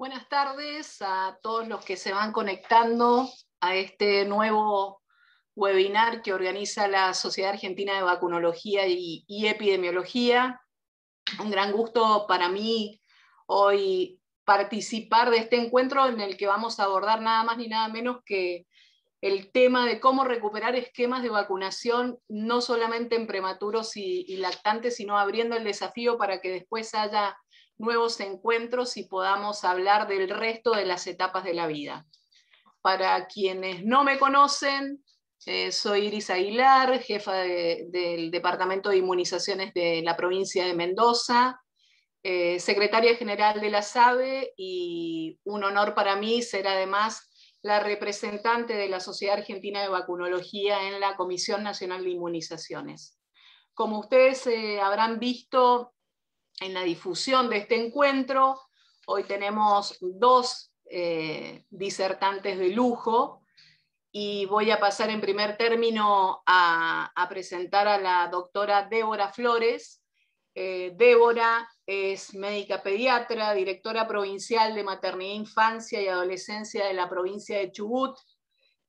Buenas tardes a todos los que se van conectando a este nuevo webinar que organiza la Sociedad Argentina de Vacunología y Epidemiología. Un gran gusto para mí hoy participar de este encuentro en el que vamos a abordar nada más ni nada menos que el tema de cómo recuperar esquemas de vacunación, no solamente en prematuros y lactantes, sino abriendo el desafío para que después haya nuevos encuentros y podamos hablar del resto de las etapas de la vida. Para quienes no me conocen, soy Iris Aguilar, jefa del Departamento de Inmunizaciones de la provincia de Mendoza, secretaria general de la SABE, y un honor para mí ser además la representante de la Sociedad Argentina de Vacunología en la Comisión Nacional de Inmunizaciones. Como ustedes habrán visto en la difusión de este encuentro, hoy tenemos dos disertantes de lujo, y voy a pasar en primer término a presentar a la doctora Débora Flores. Débora es médica pediatra, directora provincial de Maternidad, Infancia y Adolescencia de la provincia de Chubut,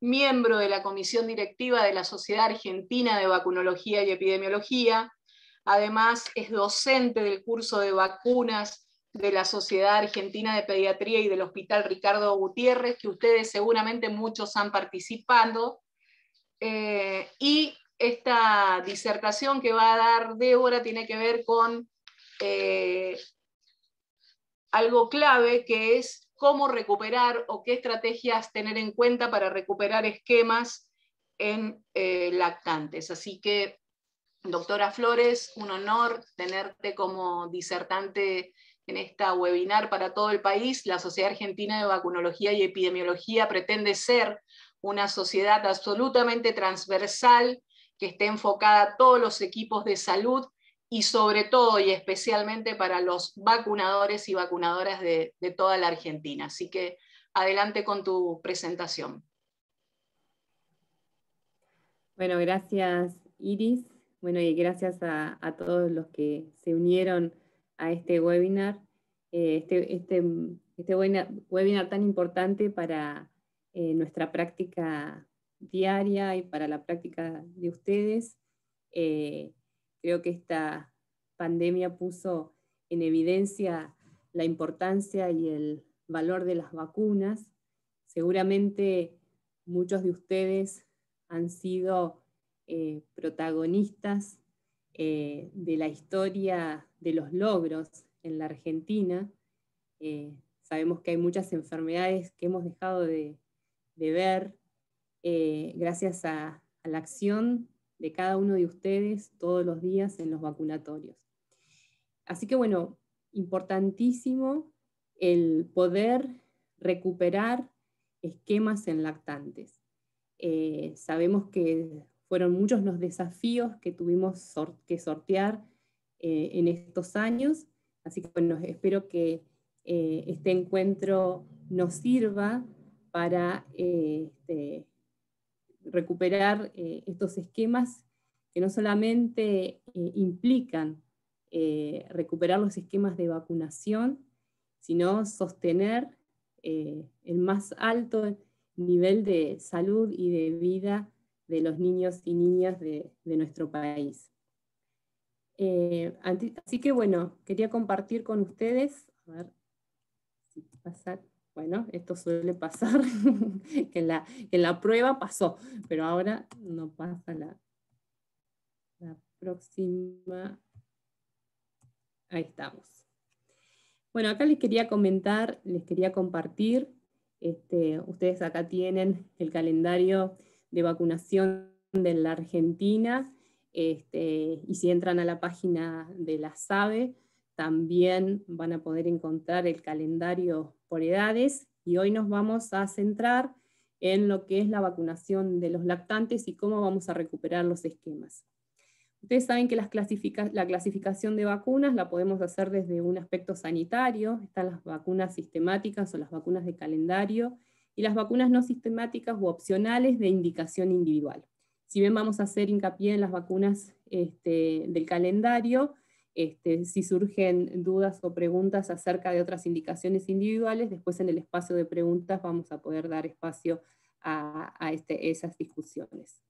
miembro de la comisión directiva de la Sociedad Argentina de Vacunología y Epidemiología. Además, es docente del curso de vacunas de la Sociedad Argentina de Pediatría y del Hospital Ricardo Gutiérrez, que ustedes seguramente muchos han participado. Y esta disertación que va a dar Débora tiene que ver con algo clave, que es cómo recuperar o qué estrategias tener en cuenta para recuperar esquemas en lactantes. Así que, doctora Flores, un honor tenerte como disertante en esta webinar para todo el país. La Sociedad Argentina de Vacunología y Epidemiología pretende ser una sociedad absolutamente transversal que esté enfocada a todos los equipos de salud y sobre todo y especialmente para los vacunadores y vacunadoras de toda la Argentina. Así que adelante con tu presentación. Bueno, gracias Iris. Bueno, y gracias a todos los que se unieron a este webinar, este webinar tan importante para nuestra práctica diaria y para la práctica de ustedes. Creo que esta pandemia puso en evidencia la importancia y el valor de las vacunas. Seguramente muchos de ustedes han sido protagonistas de la historia de los logros en la Argentina. Sabemos que hay muchas enfermedades que hemos dejado de ver gracias a la acción de cada uno de ustedes todos los días en los vacunatorios. Así que bueno, importantísimo el poder recuperar esquemas en lactantes. Sabemos que fueron muchos los desafíos que tuvimos que sortear en estos años, así que bueno, espero que este encuentro nos sirva para recuperar estos esquemas que no solamente implican recuperar los esquemas de vacunación, sino sostener el más alto nivel de salud y de vida de los niños y niñas de nuestro país. Así que bueno, quería compartir con ustedes, a ver si pasa, bueno, esto suele pasar, que en la prueba pasó, pero ahora no pasa la próxima. Ahí estamos. Bueno, acá les quería comentar, les quería compartir, ustedes acá tienen el calendario de vacunación de la Argentina, y si entran a la página de la SABE, también van a poder encontrar el calendario por edades, y hoy nos vamos a centrar en lo que es la vacunación de los lactantes y cómo vamos a recuperar los esquemas. Ustedes saben que la clasificación de vacunas la podemos hacer desde un aspecto sanitario. Están las vacunas sistemáticas o las vacunas de calendario, y las vacunas no sistemáticas u opcionales de indicación individual. Si bien vamos a hacer hincapié en las vacunas del calendario, Si surgen dudas o preguntas acerca de otras indicaciones individuales, después en el espacio de preguntas vamos a poder dar espacio a esas discusiones.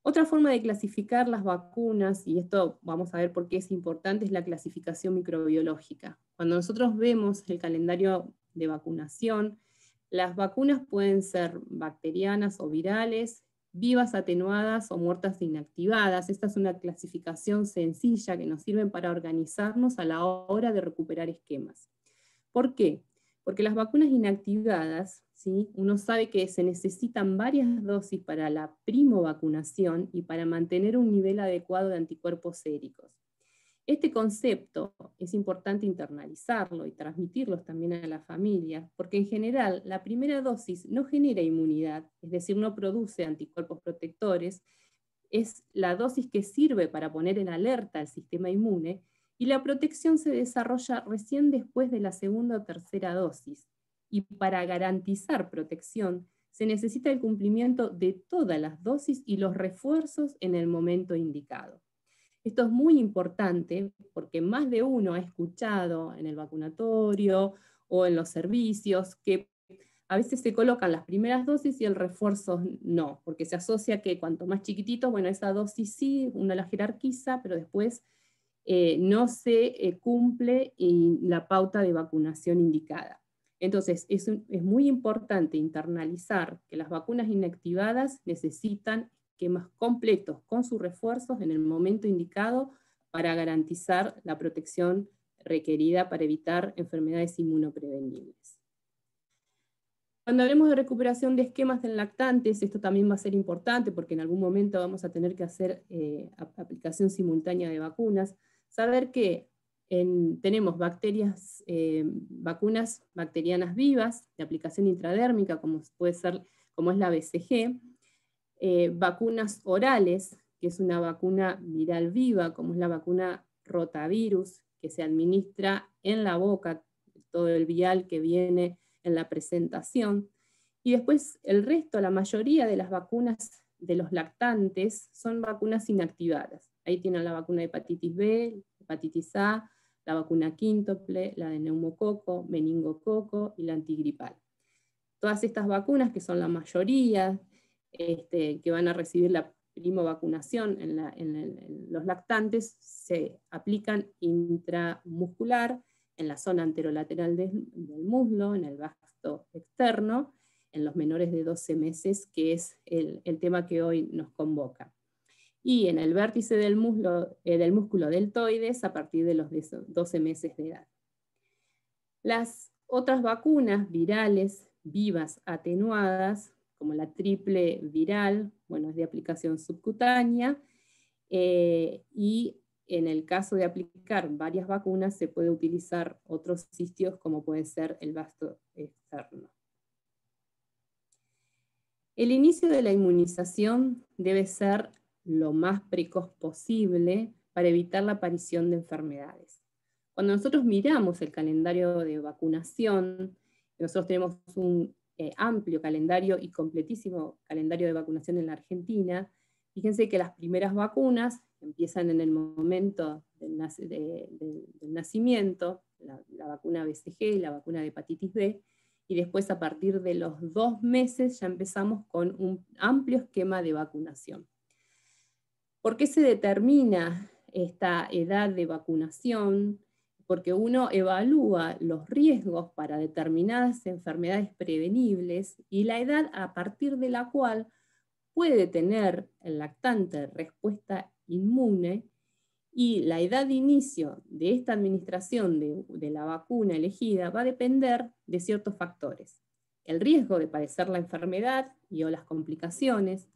Otra forma de clasificar las vacunas, y esto vamos a ver por qué es importante, es la clasificación microbiológica. Cuando nosotros vemos el calendario de vacunación, las vacunas pueden ser bacterianas o virales, vivas atenuadas o muertas inactivadas. Esta es una clasificación sencilla que nos sirve para organizarnos a la hora de recuperar esquemas. ¿Por qué? Porque las vacunas inactivadas, ¿sí?, uno sabe que se necesitan varias dosis para la primovacunación y para mantener un nivel adecuado de anticuerpos séricos. Este concepto es importante internalizarlo y transmitirlo también a la familia, porque en general la primera dosis no genera inmunidad, es decir, no produce anticuerpos protectores, es la dosis que sirve para poner en alerta al sistema inmune, y la protección se desarrolla recién después de la segunda o tercera dosis. Y para garantizar protección, se necesita el cumplimiento de todas las dosis y los refuerzos en el momento indicado. Esto es muy importante porque más de uno ha escuchado en el vacunatorio o en los servicios que a veces se colocan las primeras dosis y el refuerzo no, porque se asocia que cuanto más chiquitito, bueno, esa dosis sí, uno la jerarquiza, pero después no se cumple la pauta de vacunación indicada. Entonces, es muy importante internalizar que las vacunas inactivadas necesitan esquemas completos con sus refuerzos en el momento indicado para garantizar la protección requerida para evitar enfermedades inmunoprevenibles. Cuando hablemos de recuperación de esquemas en lactantes, esto también va a ser importante porque en algún momento vamos a tener que hacer aplicación simultánea de vacunas. Saber que tenemos vacunas bacterianas vivas de aplicación intradérmica, como es la BCG, vacunas orales, que es una vacuna viral viva, como es la vacuna rotavirus, que se administra en la boca, todo el vial que viene en la presentación. Y después el resto, la mayoría de las vacunas de los lactantes son vacunas inactivadas. Ahí tienen la vacuna de hepatitis B, hepatitis A, la vacuna quíntuple, la de neumococo, meningococo y la antigripal. Todas estas vacunas, que son la mayoría, que van a recibir la primovacunación en los lactantes, se aplican intramuscular, en la zona anterolateral del muslo, en el vasto externo, en los menores de 12 meses, que es el tema que hoy nos convoca. Y en el vértice del músculo deltoides a partir de los 12 meses de edad. Las otras vacunas virales vivas atenuadas, como la triple viral, bueno, es de aplicación subcutánea, y en el caso de aplicar varias vacunas se puede utilizar otros sitios como puede ser el vasto externo. El inicio de la inmunización debe ser lo más precoz posible para evitar la aparición de enfermedades. Cuando nosotros miramos el calendario de vacunación, nosotros tenemos un amplio calendario y completísimo calendario de vacunación en la Argentina. Fíjense que las primeras vacunas empiezan en el momento del nacimiento, la vacuna BCG y la vacuna de hepatitis B, y después a partir de los 2 meses ya empezamos con un amplio esquema de vacunación. ¿Por qué se determina esta edad de vacunación? Porque uno evalúa los riesgos para determinadas enfermedades prevenibles y la edad a partir de la cual puede tener el lactante respuesta inmune, y la edad de inicio de esta administración de la vacuna elegida va a depender de ciertos factores. El riesgo de padecer la enfermedad y o las complicaciones,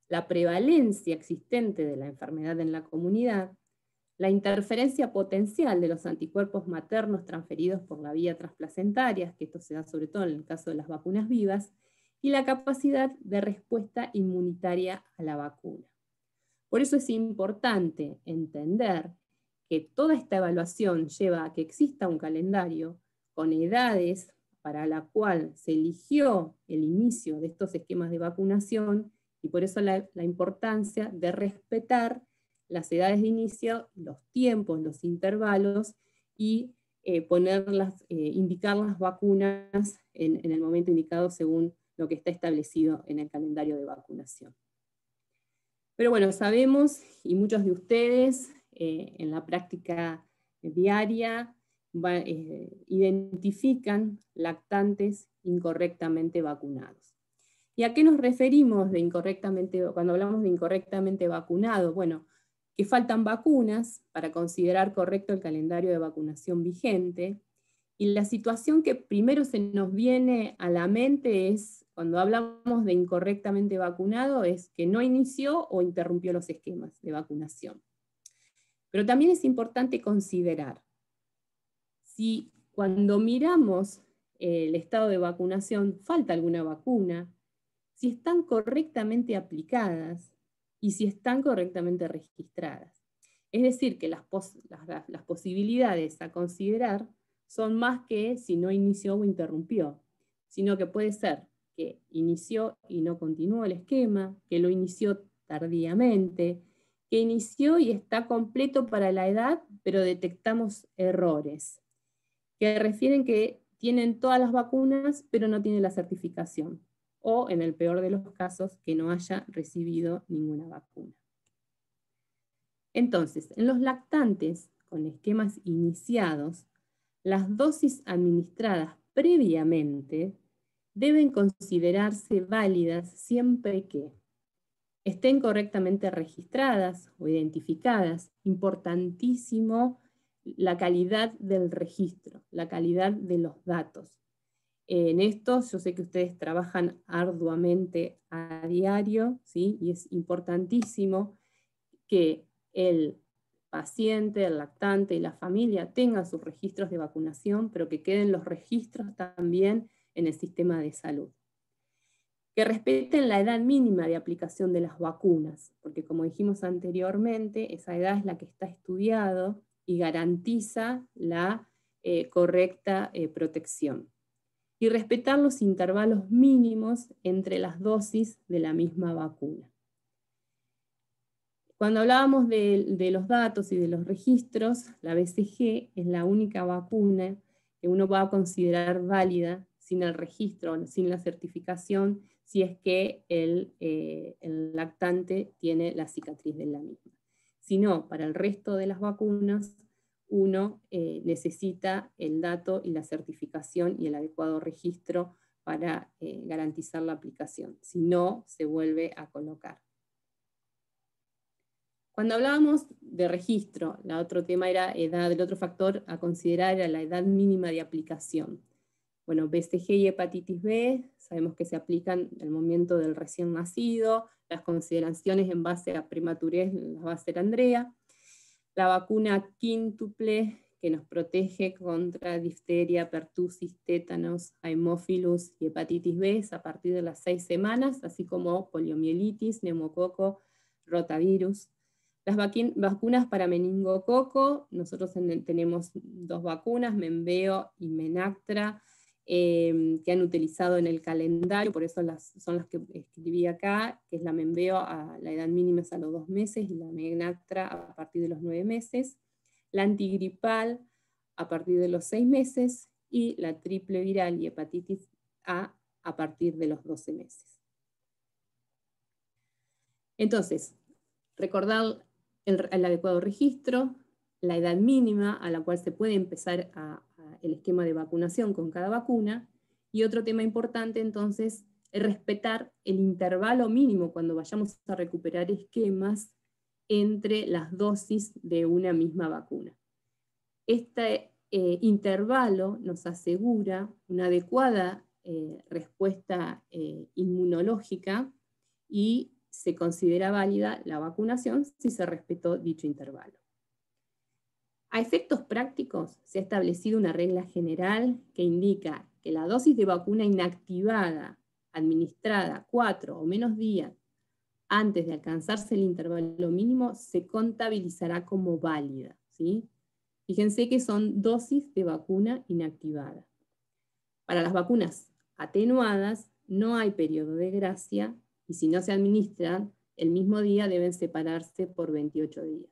la prevalencia existente de la enfermedad en la comunidad, la interferencia potencial de los anticuerpos maternos transferidos por la vía transplacentaria, que esto se da sobre todo en el caso de las vacunas vivas, y la capacidad de respuesta inmunitaria a la vacuna. Por eso es importante entender que toda esta evaluación lleva a que exista un calendario con edades para la cual se eligió el inicio de estos esquemas de vacunación, y por eso la importancia de respetar las edades de inicio, los tiempos, los intervalos y indicar las vacunas en el momento indicado según lo que está establecido en el calendario de vacunación. Pero bueno, sabemos, y muchos de ustedes en la práctica diaria identifican lactantes incorrectamente vacunados. ¿Y a qué nos referimos cuando hablamos de incorrectamente vacunado? Bueno, que faltan vacunas para considerar correcto el calendario de vacunación vigente, y la situación que primero se nos viene a la mente es, cuando hablamos de incorrectamente vacunado, es que no inició o interrumpió los esquemas de vacunación. Pero también es importante considerar, si cuando miramos el estado de vacunación falta alguna vacuna, si están correctamente aplicadas y si están correctamente registradas. Es decir, que las posibilidades a considerar son más que si no inició o interrumpió, sino que puede ser que inició y no continuó el esquema, que lo inició tardíamente, que inició y está completo para la edad, pero detectamos errores, que refieren que tienen todas las vacunas, pero no tienen la certificación, o en el peor de los casos, que no haya recibido ninguna vacuna. Entonces, en los lactantes con esquemas iniciados, las dosis administradas previamente deben considerarse válidas siempre que estén correctamente registradas o identificadas. Importantísimo la calidad del registro, la calidad de los datos. En esto yo sé que ustedes trabajan arduamente a diario, ¿sí? Y es importantísimo que el paciente, el lactante y la familia tengan sus registros de vacunación, pero que queden los registros también en el sistema de salud. Que respeten la edad mínima de aplicación de las vacunas, porque como dijimos anteriormente, esa edad es la que está estudiado y garantiza la correcta protección. Y respetar los intervalos mínimos entre las dosis de la misma vacuna. Cuando hablábamos de los datos y de los registros, la BCG es la única vacuna que uno va a considerar válida sin el registro, sin la certificación, si es que el lactante tiene la cicatriz de la misma. Si no, para el resto de las vacunas, uno necesita el dato y la certificación y el adecuado registro para garantizar la aplicación. Si no, se vuelve a colocar. Cuando hablábamos de registro, el otro tema era edad, el otro factor a considerar era la edad mínima de aplicación. Bueno, BCG y hepatitis B, sabemos que se aplican en el momento del recién nacido, las consideraciones en base a prematurez las va a hacer Andrea. La vacuna quíntuple que nos protege contra difteria, pertussis, tétanos, haemophilus y hepatitis B es a partir de las 6 semanas, así como poliomielitis, neumococo, rotavirus. Las vacunas para meningococo, nosotros tenemos 2 vacunas, Menveo y Menactra, que han utilizado en el calendario, por eso son las que escribí acá, que es la Menveo a la edad mínima es a los 2 meses y la Menactra a partir de los 9 meses, la antigripal a partir de los 6 meses y la triple viral y hepatitis A a partir de los 12 meses. Entonces, recordar el adecuado registro, la edad mínima a la cual se puede empezar el esquema de vacunación con cada vacuna, y otro tema importante entonces es respetar el intervalo mínimo cuando vayamos a recuperar esquemas entre las dosis de una misma vacuna. Este intervalo nos asegura una adecuada respuesta inmunológica y se considera válida la vacunación si se respetó dicho intervalo. A efectos prácticos, se ha establecido una regla general que indica que la dosis de vacuna inactivada, administrada 4 o menos días antes de alcanzarse el intervalo mínimo, se contabilizará como válida, ¿sí? Fíjense que son dosis de vacuna inactivada. Para las vacunas atenuadas no hay periodo de gracia, y si no se administran el mismo día deben separarse por 28 días.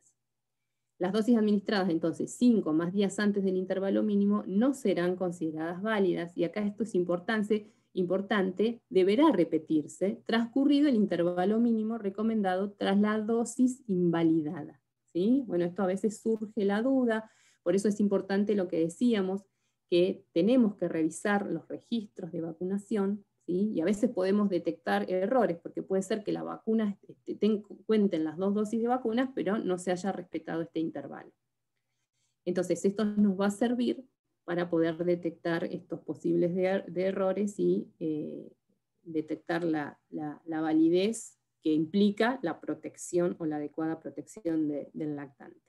Las dosis administradas entonces 5 más días antes del intervalo mínimo no serán consideradas válidas, y acá esto es importante, deberá repetirse transcurrido el intervalo mínimo recomendado tras la dosis invalidada. ¿Sí? Bueno, esto a veces surge la duda, por eso es importante lo que decíamos, que tenemos que revisar los registros de vacunación, ¿sí? Y a veces podemos detectar errores, porque puede ser que la vacuna cuenten las 2 dosis de vacunas, pero no se haya respetado este intervalo. Entonces, esto nos va a servir para poder detectar estos posibles de errores y detectar la validez que implica la protección o la adecuada protección del lactante.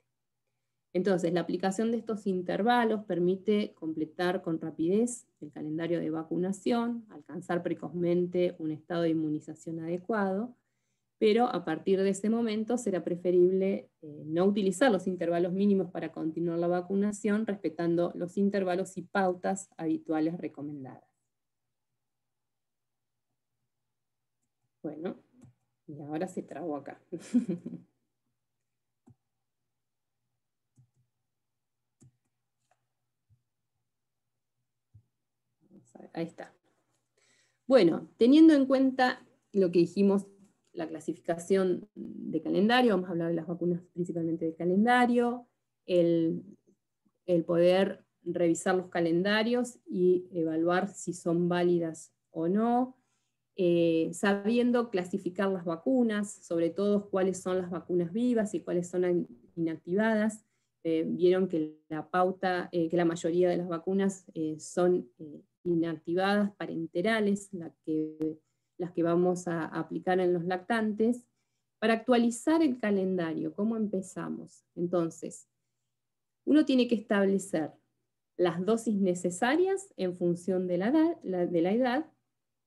Entonces, la aplicación de estos intervalos permite completar con rapidez el calendario de vacunación, alcanzar precozmente un estado de inmunización adecuado, pero a partir de ese momento será preferible no utilizar los intervalos mínimos para continuar la vacunación, respetando los intervalos y pautas habituales recomendadas. Bueno, y ahora se trabó acá. Ahí está. Bueno, teniendo en cuenta lo que dijimos, la clasificación de calendario, vamos a hablar de las vacunas principalmente de calendario, el poder revisar los calendarios y evaluar si son válidas o no, sabiendo clasificar las vacunas, sobre todo cuáles son las vacunas vivas y cuáles son inactivadas. Vieron que que la mayoría de las vacunas son inactivadas parenterales, las que vamos a aplicar en los lactantes. Para actualizar el calendario, ¿cómo empezamos? Entonces, uno tiene que establecer las dosis necesarias en función de la edad,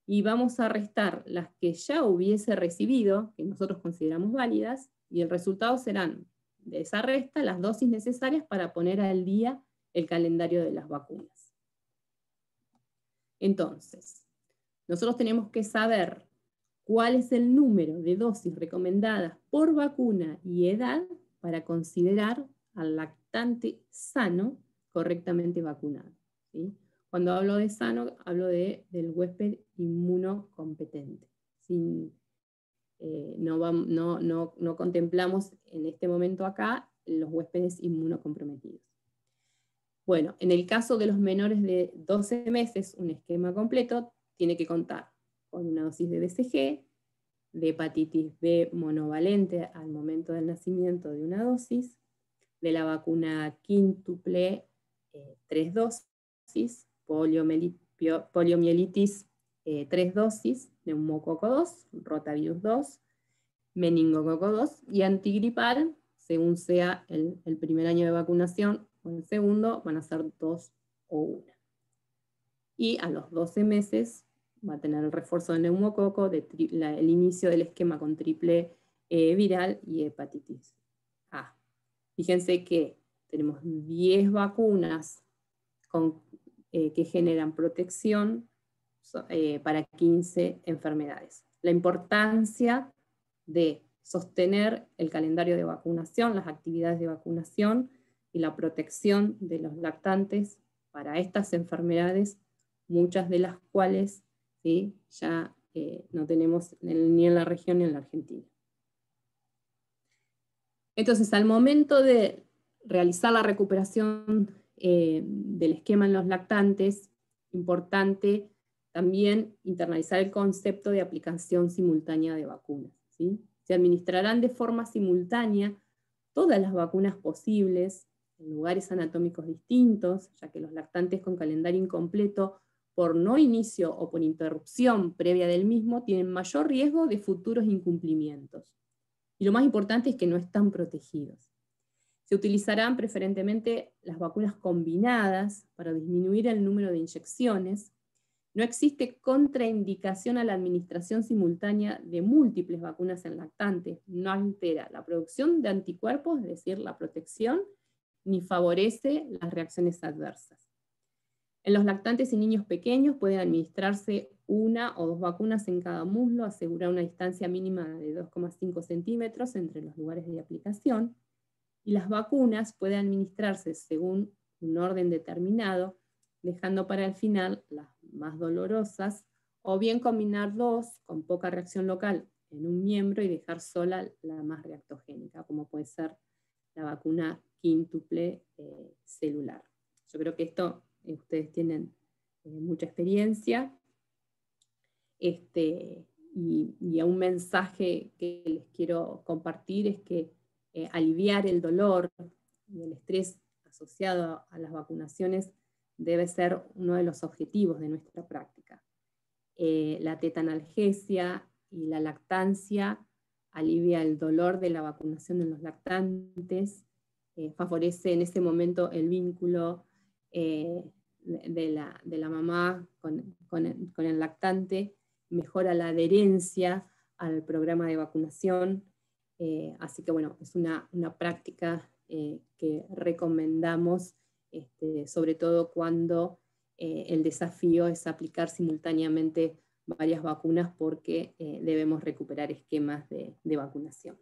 y vamos a restar las que ya hubiese recibido, que nosotros consideramos válidas, y el resultado serán de esa resta las dosis necesarias para poner al día el calendario de las vacunas. Entonces, nosotros tenemos que saber cuál es el número de dosis recomendadas por vacuna y edad para considerar al lactante sano correctamente vacunado, ¿sí? Cuando hablo de sano, hablo del huésped inmunocompetente. No contemplamos en este momento acá los huéspedes inmunocomprometidos. Bueno, en el caso de los menores de 12 meses, un esquema completo tiene que contar con una dosis de BCG, de hepatitis B monovalente al momento del nacimiento de una dosis, de la vacuna quíntuple 3 dosis, poliomielitis 3 dosis, neumococo 2, rotavirus 2, meningococo 2 y antigripal, según sea el primer año de vacunación o el segundo, van a ser 2 o 1. Y a los 12 meses va a tener el refuerzo de neumococo, el inicio del esquema con triple viral y hepatitis A. Fíjense que tenemos 10 vacunas que generan protección para 15 enfermedades. La importancia de sostener el calendario de vacunación, las actividades de vacunación y la protección de los lactantes para estas enfermedades, muchas de las cuales ¿sí? ya no tenemos ni en la región ni en la Argentina. Entonces, al momento de realizar la recuperación del esquema en los lactantes, importante también internalizar el concepto de aplicación simultánea de vacunas, ¿sí? Se administrarán de forma simultánea todas las vacunas posibles en lugares anatómicos distintos, ya que los lactantes con calendario incompleto por no inicio o por interrupción previa del mismo tienen mayor riesgo de futuros incumplimientos. Y lo más importante es que no están protegidos. Se utilizarán preferentemente las vacunas combinadas para disminuir el número de inyecciones. No existe contraindicación a la administración simultánea de múltiples vacunas en lactantes. No altera la producción de anticuerpos, es decir, la protección, ni favorece las reacciones adversas. En los lactantes y niños pequeños pueden administrarse una o dos vacunas en cada muslo, asegurar una distancia mínima de 2,5 centímetros entre los lugares de aplicación, y las vacunas pueden administrarse según un orden determinado, dejando para el final las más dolorosas, o bien combinar dos con poca reacción local en un miembro y dejar sola la más reactogénica, como puede ser la vacuna quíntuple celular. Yo creo que esto ustedes tienen mucha experiencia, y un mensaje que les quiero compartir es que aliviar el dolor y el estrés asociado a las vacunaciones debe ser uno de los objetivos de nuestra práctica. La tetanalgesia y la lactancia alivia el dolor de la vacunación en los lactantes, favorece en ese momento el vínculo de la mamá con el lactante, mejora la adherencia al programa de vacunación, así que bueno, es una práctica que recomendamos, sobre todo cuando el desafío es aplicar simultáneamente varias vacunas porque debemos recuperar esquemas de vacunación.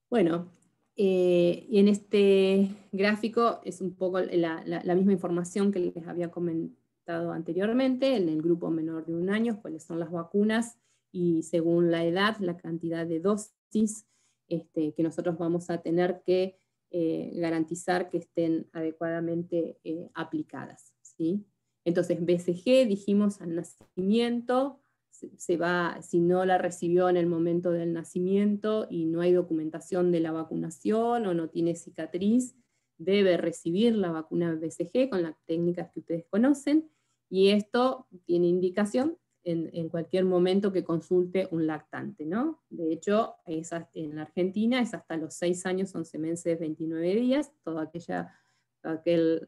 Bueno, y en este gráfico es un poco la misma información que les había comentado anteriormente, en el grupo menor de 1 año, cuáles son las vacunas, y según la edad, la cantidad de dosis que nosotros vamos a tener que garantizar que estén adecuadamente aplicadas, ¿sí? Entonces, BCG, dijimos al nacimiento, si no la recibió en el momento del nacimiento y no hay documentación de la vacunación o no tiene cicatriz, debe recibir la vacuna BCG con las técnicas que ustedes conocen, y esto tiene indicación en cualquier momento que consulte un lactante, ¿no? De hecho, en la Argentina es hasta los 6 años, 11 meses, 29 días, todo aquel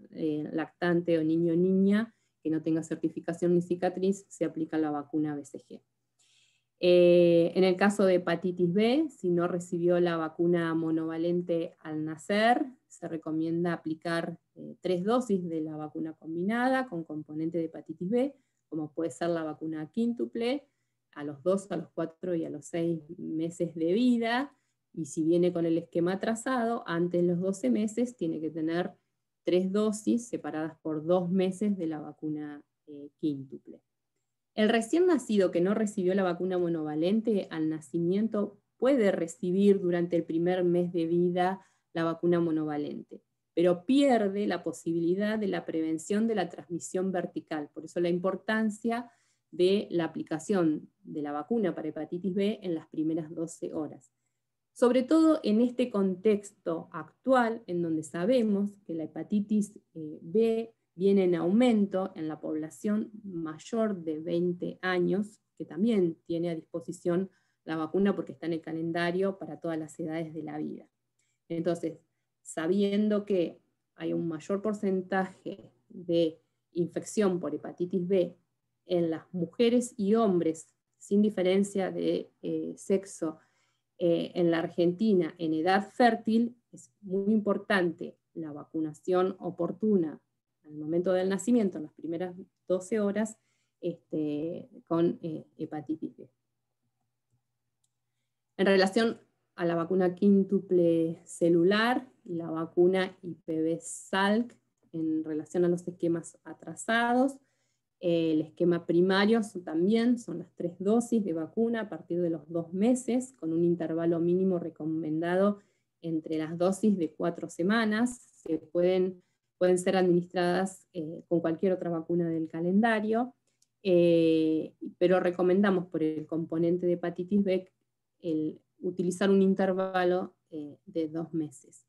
lactante o niño o niña que no tenga certificación ni cicatriz, se aplica la vacuna BCG. En el caso de hepatitis B, si no recibió la vacuna monovalente al nacer, se recomienda aplicar 3 dosis de la vacuna combinada con componente de hepatitis B, como puede ser la vacuna quíntuple, a los 2, a los 4 y a los 6 meses de vida, y si viene con el esquema atrasado, antes de los 12 meses tiene que tener 3 dosis separadas por 2 meses de la vacuna quíntuple. El recién nacido que no recibió la vacuna monovalente al nacimiento puede recibir durante el primer mes de vida la vacuna monovalente, pero pierde la posibilidad de la prevención de la transmisión vertical. Por eso la importancia de la aplicación de la vacuna para hepatitis B en las primeras 12 horas. Sobre todo en este contexto actual, en donde sabemos que la hepatitis B viene en aumento en la población mayor de 20 años, que también tiene a disposición la vacuna porque está en el calendario para todas las edades de la vida. Entonces, sabiendo que hay un mayor porcentaje de infección por hepatitis B en las mujeres y hombres, sin diferencia de sexo, en la Argentina en edad fértil, es muy importante la vacunación oportuna al momento del nacimiento, en las primeras 12 horas, con hepatitis B. En relación a la vacuna quíntuple celular y la vacuna IPV-SALC, en relación a los esquemas atrasados, el esquema primario también son las 3 dosis de vacuna a partir de los 2 meses, con un intervalo mínimo recomendado entre las dosis de 4 semanas. Pueden ser administradas con cualquier otra vacuna del calendario, pero recomendamos por el componente de hepatitis B utilizar un intervalo de 2 meses.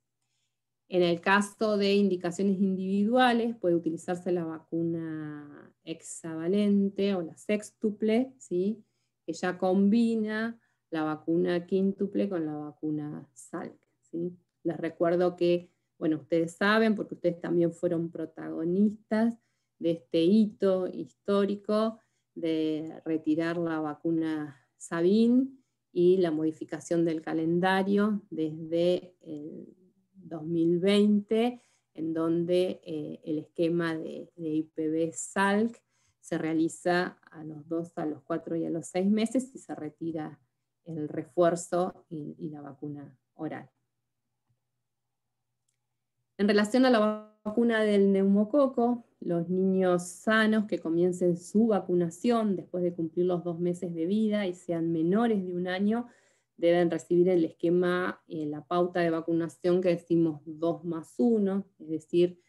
En el caso de indicaciones individuales, puede utilizarse la vacuna hexavalente o la sextuple, ¿sí? Que ya combina la vacuna quíntuple con la vacuna SALC, ¿sí? Les recuerdo que, bueno, ustedes saben, porque ustedes también fueron protagonistas de este hito histórico de retirar la vacuna Sabin y la modificación del calendario desde el 2020, en donde el esquema de IPV-SALC se realiza a los 2, a los 4 y a los 6 meses y se retira el refuerzo y la vacuna oral. En relación a la vacuna del neumococo, los niños sanos que comiencen su vacunación después de cumplir los 2 meses de vida y sean menores de 1 año, deben recibir el esquema, la pauta de vacunación que decimos 2+1, es decir,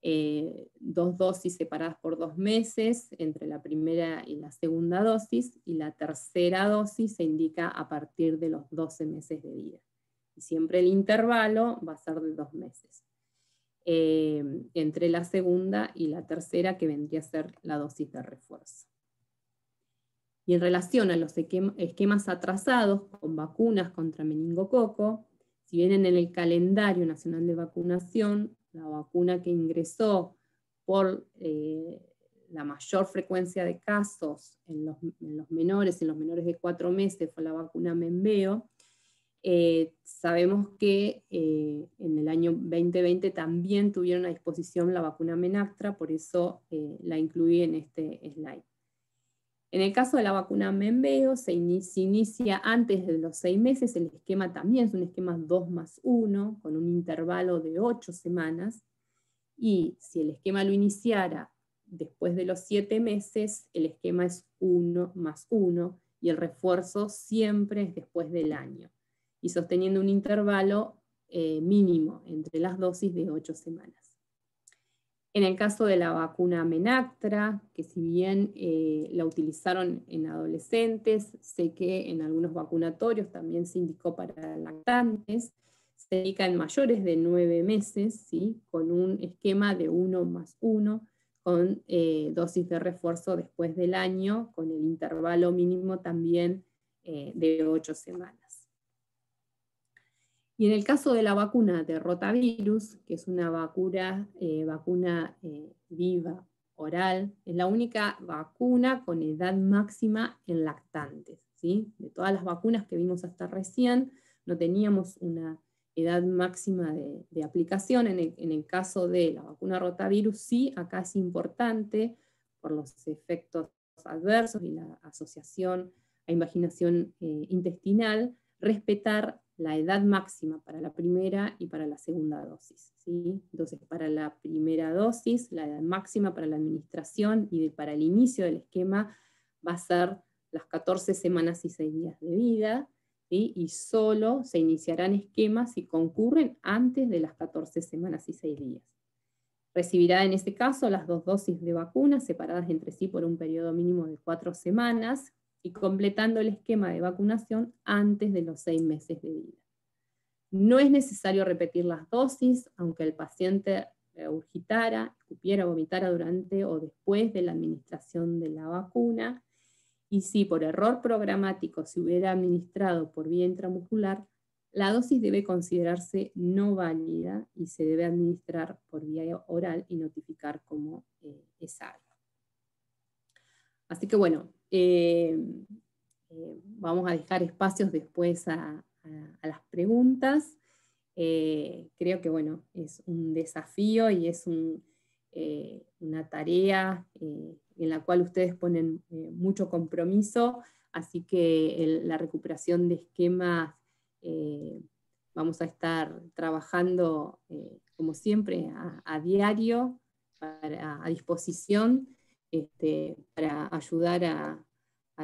2 dosis separadas por 2 meses entre la primera y la segunda dosis, y la tercera dosis se indica a partir de los 12 meses de vida. Y siempre el intervalo va a ser de 2 meses. Entre la segunda y la tercera, que vendría a ser la dosis de refuerzo. Y en relación a los esquemas atrasados con vacunas contra meningococo, si bien en el calendario nacional de vacunación, la vacuna que ingresó por la mayor frecuencia de casos en los menores de 4 meses fue la vacuna Menveo, sabemos que en el año 2020 también tuvieron a disposición la vacuna Menactra, por eso la incluí en este slide. En el caso de la vacuna Menveo, se inicia antes de los 6 meses, el esquema también es un esquema 2+1, con un intervalo de 8 semanas, y si el esquema lo iniciara después de los 7 meses, el esquema es 1+1, y el refuerzo siempre es después del año, y sosteniendo un intervalo mínimo entre las dosis de 8 semanas. En el caso de la vacuna Menactra, que si bien la utilizaron en adolescentes, sé que en algunos vacunatorios también se indicó para lactantes, se indica en mayores de 9 meses, ¿sí? Con un esquema de 1+1, con dosis de refuerzo después del año, con el intervalo mínimo también de 8 semanas. Y en el caso de la vacuna de rotavirus, que es una vacuna viva, oral, es la única vacuna con edad máxima en lactantes, ¿sí? De todas las vacunas que vimos hasta recién, no teníamos una edad máxima de aplicación. En el caso de la vacuna rotavirus, sí, acá es importante, por los efectos adversos y la asociación a invaginación intestinal, respetar la edad máxima para la primera y para la segunda dosis, ¿sí? Entonces, para la primera dosis, la edad máxima para la administración y para el inicio del esquema va a ser las 14 semanas y 6 días de vida, ¿sí? Y solo se iniciarán esquemas si concurren antes de las 14 semanas y 6 días. Recibirá en este caso las 2 dosis de vacuna separadas entre sí por un periodo mínimo de 4 semanas, y completando el esquema de vacunación antes de los 6 meses de vida. No es necesario repetir las dosis, aunque el paciente regurgitara, escupiera o vomitara durante o después de la administración de la vacuna, y si por error programático se hubiera administrado por vía intramuscular, la dosis debe considerarse no válida y se debe administrar por vía oral y notificar como ESAG. Así que bueno, vamos a dejar espacios después a las preguntas. Creo que bueno, es un desafío y es una tarea en la cual ustedes ponen mucho compromiso, así que la recuperación de esquemas vamos a estar trabajando como siempre a diario, a disposición, para ayudar a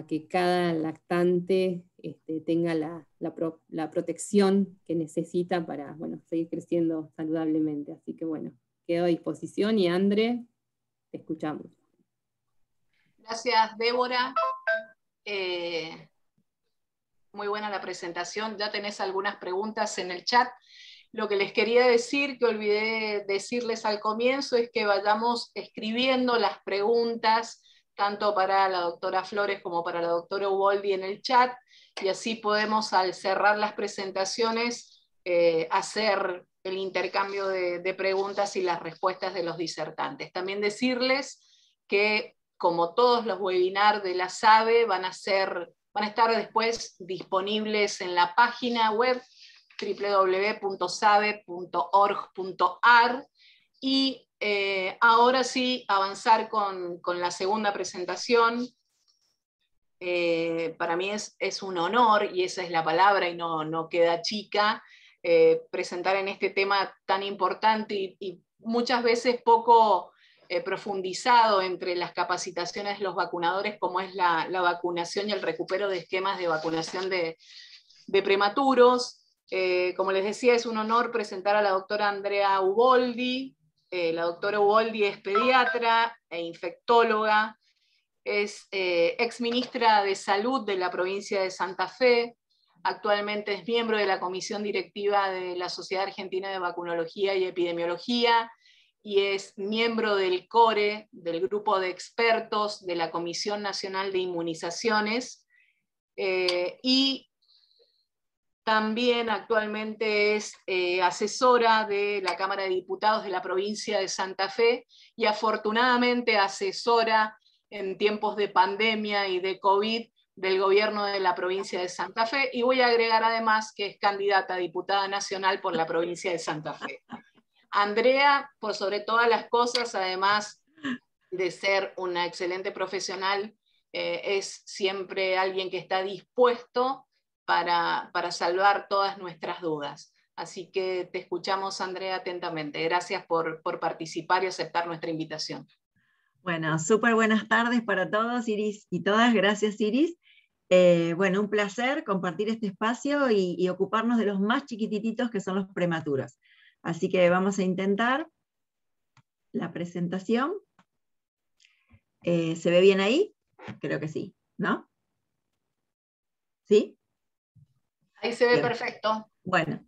que cada lactante tenga la protección que necesita para, bueno, seguir creciendo saludablemente. Así que bueno, quedo a disposición, y André, te escuchamos. Gracias, Débora. Muy buena la presentación. Ya tenés algunas preguntas en el chat. Lo que les quería decir, que olvidé decirles al comienzo, es que vayamos escribiendo las preguntas, tanto para la doctora Flores como para la doctora Uboldi en el chat, y así podemos, al cerrar las presentaciones, hacer el intercambio de preguntas y las respuestas de los disertantes. También decirles que, como todos los webinars de la SABE, van a estar después disponibles en la página web www.sabe.org.ar, Y ahora sí, avanzar con la segunda presentación. Para mí es un honor, y esa es la palabra y no queda chica, presentar en este tema tan importante y muchas veces poco profundizado entre las capacitaciones de los vacunadores, como es la vacunación y el recupero de esquemas de vacunación de prematuros. Como les decía, es un honor presentar a la doctora Andrea Uboldi. La doctora Uboldi es pediatra e infectóloga, es exministra de Salud de la provincia de Santa Fe, actualmente es miembro de la comisión directiva de la Sociedad Argentina de Vacunología y Epidemiología, y es miembro del CORE, del grupo de expertos de la Comisión Nacional de Inmunizaciones, y también actualmente es asesora de la Cámara de Diputados de la provincia de Santa Fe, y afortunadamente asesora en tiempos de pandemia y de COVID del gobierno de la provincia de Santa Fe, y voy a agregar además que es candidata a diputada nacional por la provincia de Santa Fe. Andrea, por sobre todas las cosas, además de ser una excelente profesional, es siempre alguien que está dispuesto para salvar todas nuestras dudas. Así que te escuchamos, Andrea, atentamente. Gracias por participar y aceptar nuestra invitación. Bueno, súper buenas tardes para todos, Iris y todas. Gracias, Iris. Bueno, un placer compartir este espacio y ocuparnos de los más chiquititos, que son los prematuros. Así que vamos a intentar la presentación. ¿Se ve bien ahí? Creo que sí, ¿no? ¿Sí? Ahí se ve Bien. Perfecto. Bueno,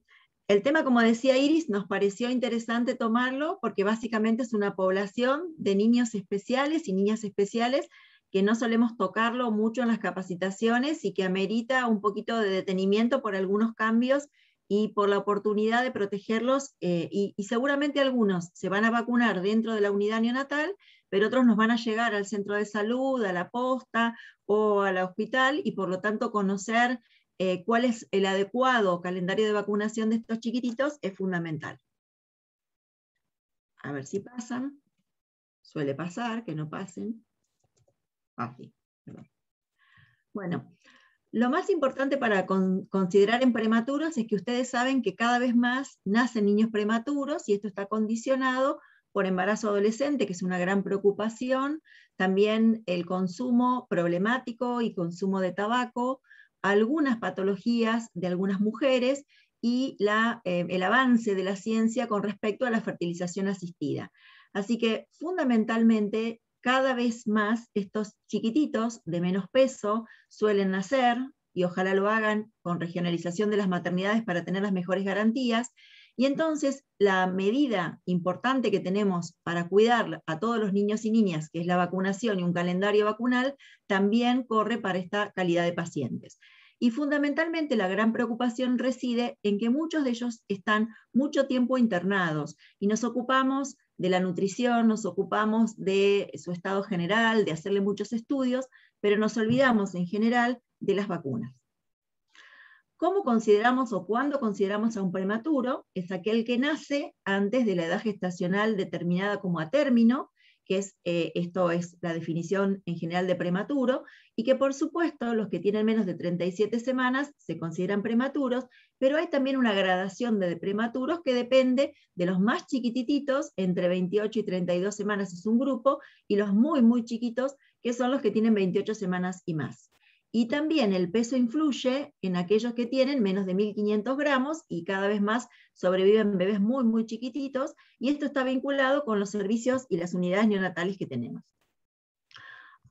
el tema, como decía Iris, nos pareció interesante tomarlo porque básicamente es una población de niños especiales y niñas especiales que no solemos tocarlo mucho en las capacitaciones y que amerita un poquito de detenimiento por algunos cambios y por la oportunidad de protegerlos, y seguramente algunos se van a vacunar dentro de la unidad neonatal, pero otros nos van a llegar al centro de salud, a la posta o al hospital, y por lo tanto conocer cuál es el adecuado calendario de vacunación de estos chiquititos es fundamental. A ver si pasan. Suele pasar, que no pasen. Sí, perdón. Bueno, lo más importante para considerar en prematuros es que ustedes saben que cada vez más nacen niños prematuros, y esto está condicionado por embarazo adolescente, que es una gran preocupación, también el consumo problemático y consumo de tabaco, algunas patologías de algunas mujeres y el avance de la ciencia con respecto a la fertilización asistida. Así que fundamentalmente cada vez más estos chiquititos de menos peso suelen nacer, y ojalá lo hagan con regionalización de las maternidades para tener las mejores garantías. Y entonces la medida importante que tenemos para cuidar a todos los niños y niñas, que es la vacunación y un calendario vacunal, también corre para esta calidad de pacientes. Y fundamentalmente la gran preocupación reside en que muchos de ellos están mucho tiempo internados, y nos ocupamos de la nutrición, nos ocupamos de su estado general, de hacerle muchos estudios, pero nos olvidamos en general de las vacunas. ¿Cómo consideramos o cuándo consideramos a un prematuro? Es aquel que nace antes de la edad gestacional determinada como a término, que es, esto es la definición en general de prematuro, y que por supuesto los que tienen menos de 37 semanas se consideran prematuros, pero hay también una gradación de prematuros que depende de los más chiquititos, entre 28 y 32 semanas es un grupo, y los muy, muy chiquitos, que son los que tienen 28 semanas y más. Y también el peso influye en aquellos que tienen menos de 1.500 gramos, y cada vez más sobreviven bebés muy, muy chiquititos, y esto está vinculado con los servicios y las unidades neonatales que tenemos.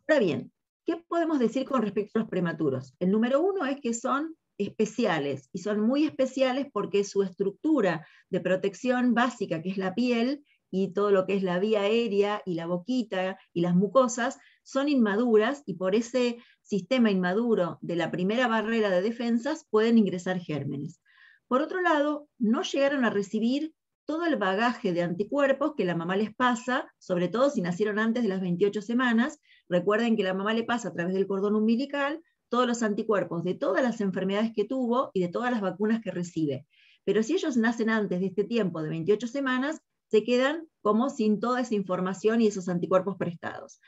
Ahora bien, ¿qué podemos decir con respecto a los prematuros? El número uno es que son especiales, y son muy especiales porque su estructura de protección básica, que es la piel, y todo lo que es la vía aérea y la boquita y las mucosas, son inmaduras, y por ese sistema inmaduro de la primera barrera de defensas pueden ingresar gérmenes. Por otro lado, no llegaron a recibir todo el bagaje de anticuerpos que la mamá les pasa, sobre todo si nacieron antes de las 28 semanas. Recuerden que la mamá le pasa a través del cordón umbilical todos los anticuerpos de todas las enfermedades que tuvo y de todas las vacunas que recibe. Pero si ellos nacen antes de este tiempo de 28 semanas, se quedan como sin toda esa información y esos anticuerpos prestados.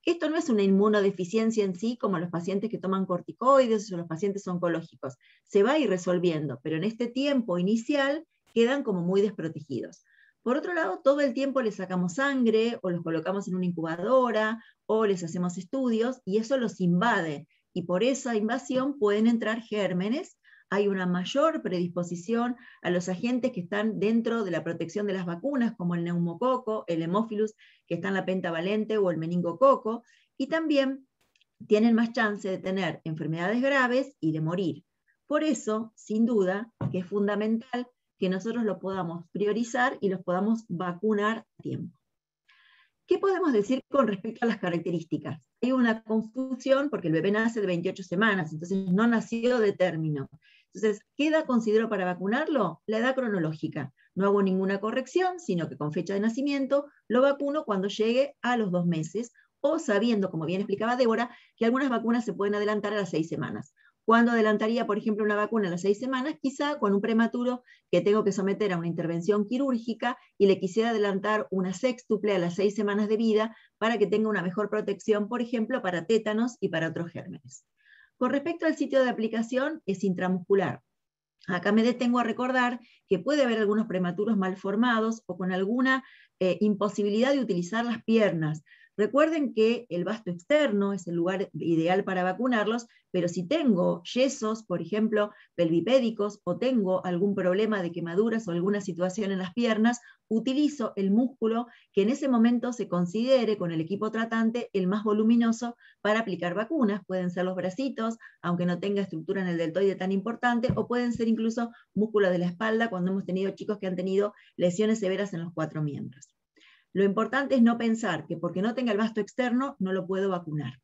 Esto no es una inmunodeficiencia en sí, como los pacientes que toman corticoides o los pacientes oncológicos. Se va a ir resolviendo, pero en este tiempo inicial quedan como muy desprotegidos. Por otro lado, todo el tiempo les sacamos sangre, o los colocamos en una incubadora, o les hacemos estudios, y eso los invade. Y por esa invasión pueden entrar gérmenes. Hay una mayor predisposición a los agentes que están dentro de la protección de las vacunas, como el neumococo, el hemófilus, que está en la pentavalente, o el meningococo, y también tienen más chance de tener enfermedades graves y de morir. Por eso, sin duda, que es fundamental que nosotros lo podamos priorizar y los podamos vacunar a tiempo. ¿Qué podemos decir con respecto a las características? Hay una confusión porque el bebé nace de 28 semanas, entonces no nació de término. Entonces, ¿qué edad considero para vacunarlo? La edad cronológica. No hago ninguna corrección, sino que con fecha de nacimiento lo vacuno cuando llegue a los 2 meses, o sabiendo, como bien explicaba Débora, que algunas vacunas se pueden adelantar a las 6 semanas. ¿Cuándo adelantaría, por ejemplo, una vacuna a las 6 semanas? Quizá con un prematuro que tengo que someter a una intervención quirúrgica y le quisiera adelantar una sextuple a las 6 semanas de vida para que tenga una mejor protección, por ejemplo, para tétanos y para otros gérmenes. Con respecto al sitio de aplicación, es intramuscular. Acá me detengo a recordar que puede haber algunos prematuros mal formados o con alguna imposibilidad de utilizar las piernas. Recuerden que el vasto externo es el lugar ideal para vacunarlos, pero si tengo yesos, por ejemplo, pelvipédicos, o tengo algún problema de quemaduras o alguna situación en las piernas, utilizo el músculo que en ese momento se considere con el equipo tratante el más voluminoso para aplicar vacunas. Pueden ser los bracitos, aunque no tenga estructura en el deltoide tan importante, o pueden ser incluso músculos de la espalda cuando hemos tenido chicos que han tenido lesiones severas en los 4 miembros. Lo importante es no pensar que porque no tenga el vasto externo no lo puedo vacunar.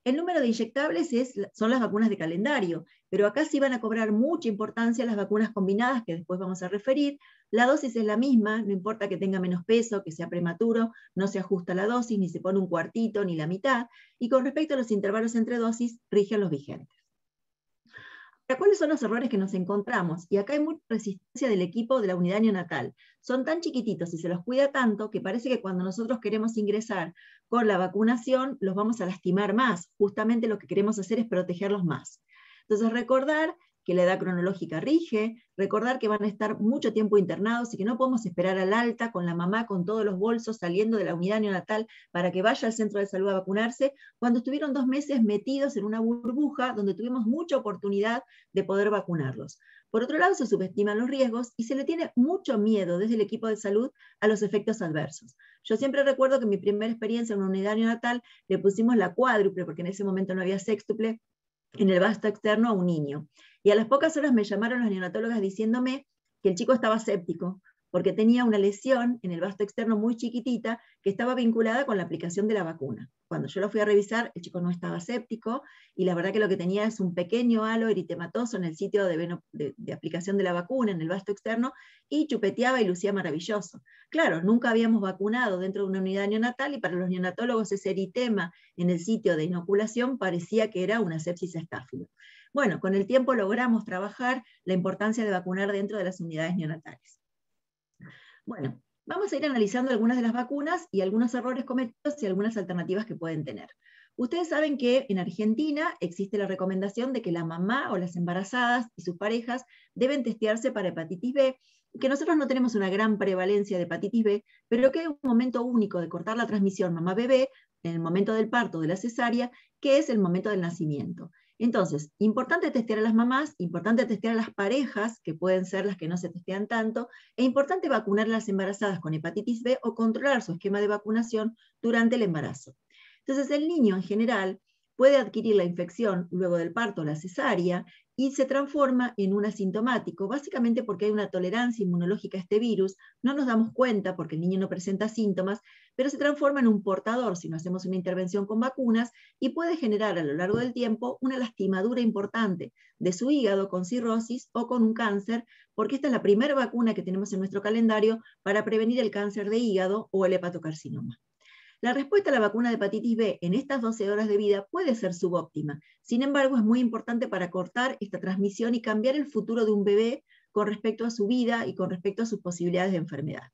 El número de inyectables son las vacunas de calendario, pero acá sí van a cobrar mucha importancia las vacunas combinadas, que después vamos a referir. La dosis es la misma, no importa que tenga menos peso, que sea prematuro, no se ajusta la dosis, ni se pone un cuartito, ni la mitad, y con respecto a los intervalos entre dosis, rigen los vigentes. ¿Cuáles son los errores que nos encontramos? Y acá hay mucha resistencia del equipo de la unidad neonatal. Son tan chiquititos y se los cuida tanto que parece que cuando nosotros queremos ingresar con la vacunación los vamos a lastimar más. Justamente lo que queremos hacer es protegerlos más. Entonces recordar que la edad cronológica rige, recordar que van a estar mucho tiempo internados y que no podemos esperar al alta con la mamá con todos los bolsos saliendo de la unidad neonatal para que vaya al centro de salud a vacunarse, cuando estuvieron 2 meses metidos en una burbuja donde tuvimos mucha oportunidad de poder vacunarlos. Por otro lado, se subestiman los riesgos y se le tiene mucho miedo desde el equipo de salud a los efectos adversos. Yo siempre recuerdo que en mi primera experiencia en una unidad neonatal le pusimos la cuádruple, porque en ese momento no había sextuple, en el vasto externo a un niño. Y a las pocas horas me llamaron las neonatólogas diciéndome que el chico estaba séptico, porque tenía una lesión en el vasto externo muy chiquitita que estaba vinculada con la aplicación de la vacuna. Cuando yo lo fui a revisar, el chico no estaba séptico, y la verdad que lo que tenía es un pequeño halo eritematoso en el sitio de aplicación de la vacuna, en el vasto externo, y chupeteaba y lucía maravilloso. Claro, nunca habíamos vacunado dentro de una unidad neonatal, y para los neonatólogos ese eritema en el sitio de inoculación parecía que era una sepsis estáfilo. Bueno, con el tiempo logramos trabajar la importancia de vacunar dentro de las unidades neonatales. Bueno, vamos a ir analizando algunas de las vacunas y algunos errores cometidos y algunas alternativas que pueden tener. Ustedes saben que en Argentina existe la recomendación de que la mamá o las embarazadas y sus parejas deben testearse para hepatitis B, que nosotros no tenemos una gran prevalencia de hepatitis B, pero que hay un momento único de cortar la transmisión mamá-bebé en el momento del parto de la cesárea, que es el momento del nacimiento. Entonces, importante testear a las mamás, importante testear a las parejas, que pueden ser las que no se testean tanto, e importante vacunar a las embarazadas con hepatitis B o controlar su esquema de vacunación durante el embarazo. Entonces, el niño en general puede adquirir la infección luego del parto o la cesárea y se transforma en un asintomático, básicamente porque hay una tolerancia inmunológica a este virus, no nos damos cuenta porque el niño no presenta síntomas, pero se transforma en un portador si no hacemos una intervención con vacunas y puede generar a lo largo del tiempo una lastimadura importante de su hígado con cirrosis o con un cáncer, porque esta es la primera vacuna que tenemos en nuestro calendario para prevenir el cáncer de hígado o el hepatocarcinoma. La respuesta a la vacuna de hepatitis B en estas 12 horas de vida puede ser subóptima. Sin embargo, es muy importante para cortar esta transmisión y cambiar el futuro de un bebé con respecto a su vida y con respecto a sus posibilidades de enfermedad.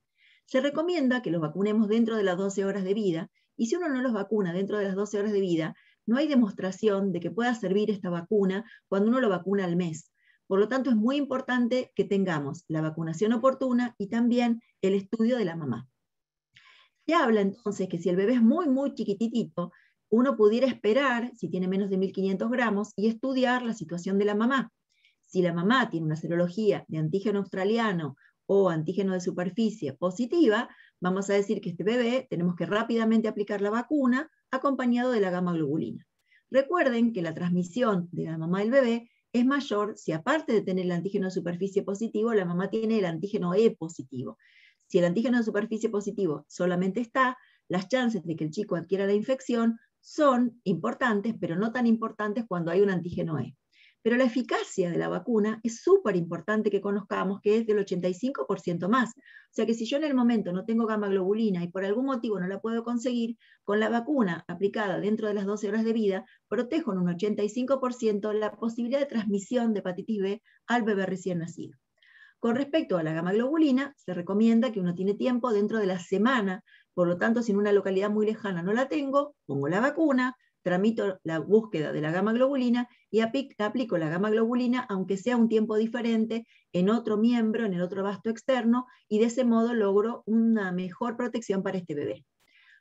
Se recomienda que los vacunemos dentro de las 12 horas de vida, y si uno no los vacuna dentro de las 12 horas de vida, no hay demostración de que pueda servir esta vacuna cuando uno lo vacuna al mes. Por lo tanto, es muy importante que tengamos la vacunación oportuna y también el estudio de la mamá. Se habla entonces que si el bebé es muy, muy chiquitito, uno pudiera esperar, si tiene menos de 1.500 gramos, y estudiar la situación de la mamá. Si la mamá tiene una serología de antígeno australiano o antígeno de superficie positiva, vamos a decir que este bebé tenemos que rápidamente aplicar la vacuna acompañado de la gamma globulina. Recuerden que la transmisión de la mamá al bebé es mayor si aparte de tener el antígeno de superficie positivo, la mamá tiene el antígeno E positivo. Si el antígeno de superficie positivo solamente está, las chances de que el chico adquiera la infección son importantes, pero no tan importantes cuando hay un antígeno E. Pero la eficacia de la vacuna es súper importante que conozcamos que es del 85% más. O sea que si yo en el momento no tengo gamma globulina y por algún motivo no la puedo conseguir, con la vacuna aplicada dentro de las 12 horas de vida, protejo en un 85% la posibilidad de transmisión de hepatitis B al bebé recién nacido. Con respecto a la gamma globulina, se recomienda que uno tiene tiempo dentro de la semana, por lo tanto, si en una localidad muy lejana no la tengo, pongo la vacuna, tramito la búsqueda de la gamma globulina y aplico la gamma globulina, aunque sea un tiempo diferente, en otro miembro, en el otro vasto externo, y de ese modo logro una mejor protección para este bebé.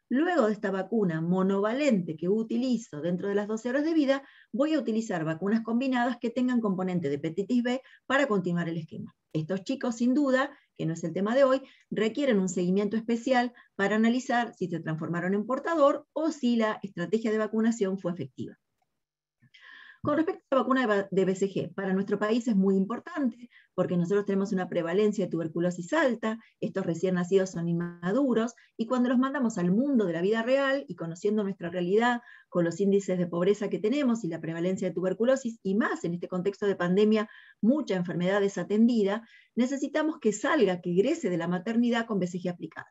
Luego de esta vacuna monovalente que utilizo dentro de las 12 horas de vida, voy a utilizar vacunas combinadas que tengan componente de hepatitis B para continuar el esquema. Estos chicos, sin duda, que no es el tema de hoy, requieren un seguimiento especial para analizar si se transformaron en portador o si la estrategia de vacunación fue efectiva. Con respecto a la vacuna de BCG, para nuestro país es muy importante porque nosotros tenemos una prevalencia de tuberculosis alta, estos recién nacidos son inmaduros, y cuando los mandamos al mundo de la vida real y conociendo nuestra realidad con los índices de pobreza que tenemos y la prevalencia de tuberculosis, y más en este contexto de pandemia, mucha enfermedad desatendida, necesitamos que salga, que egrese de la maternidad con BCG aplicada.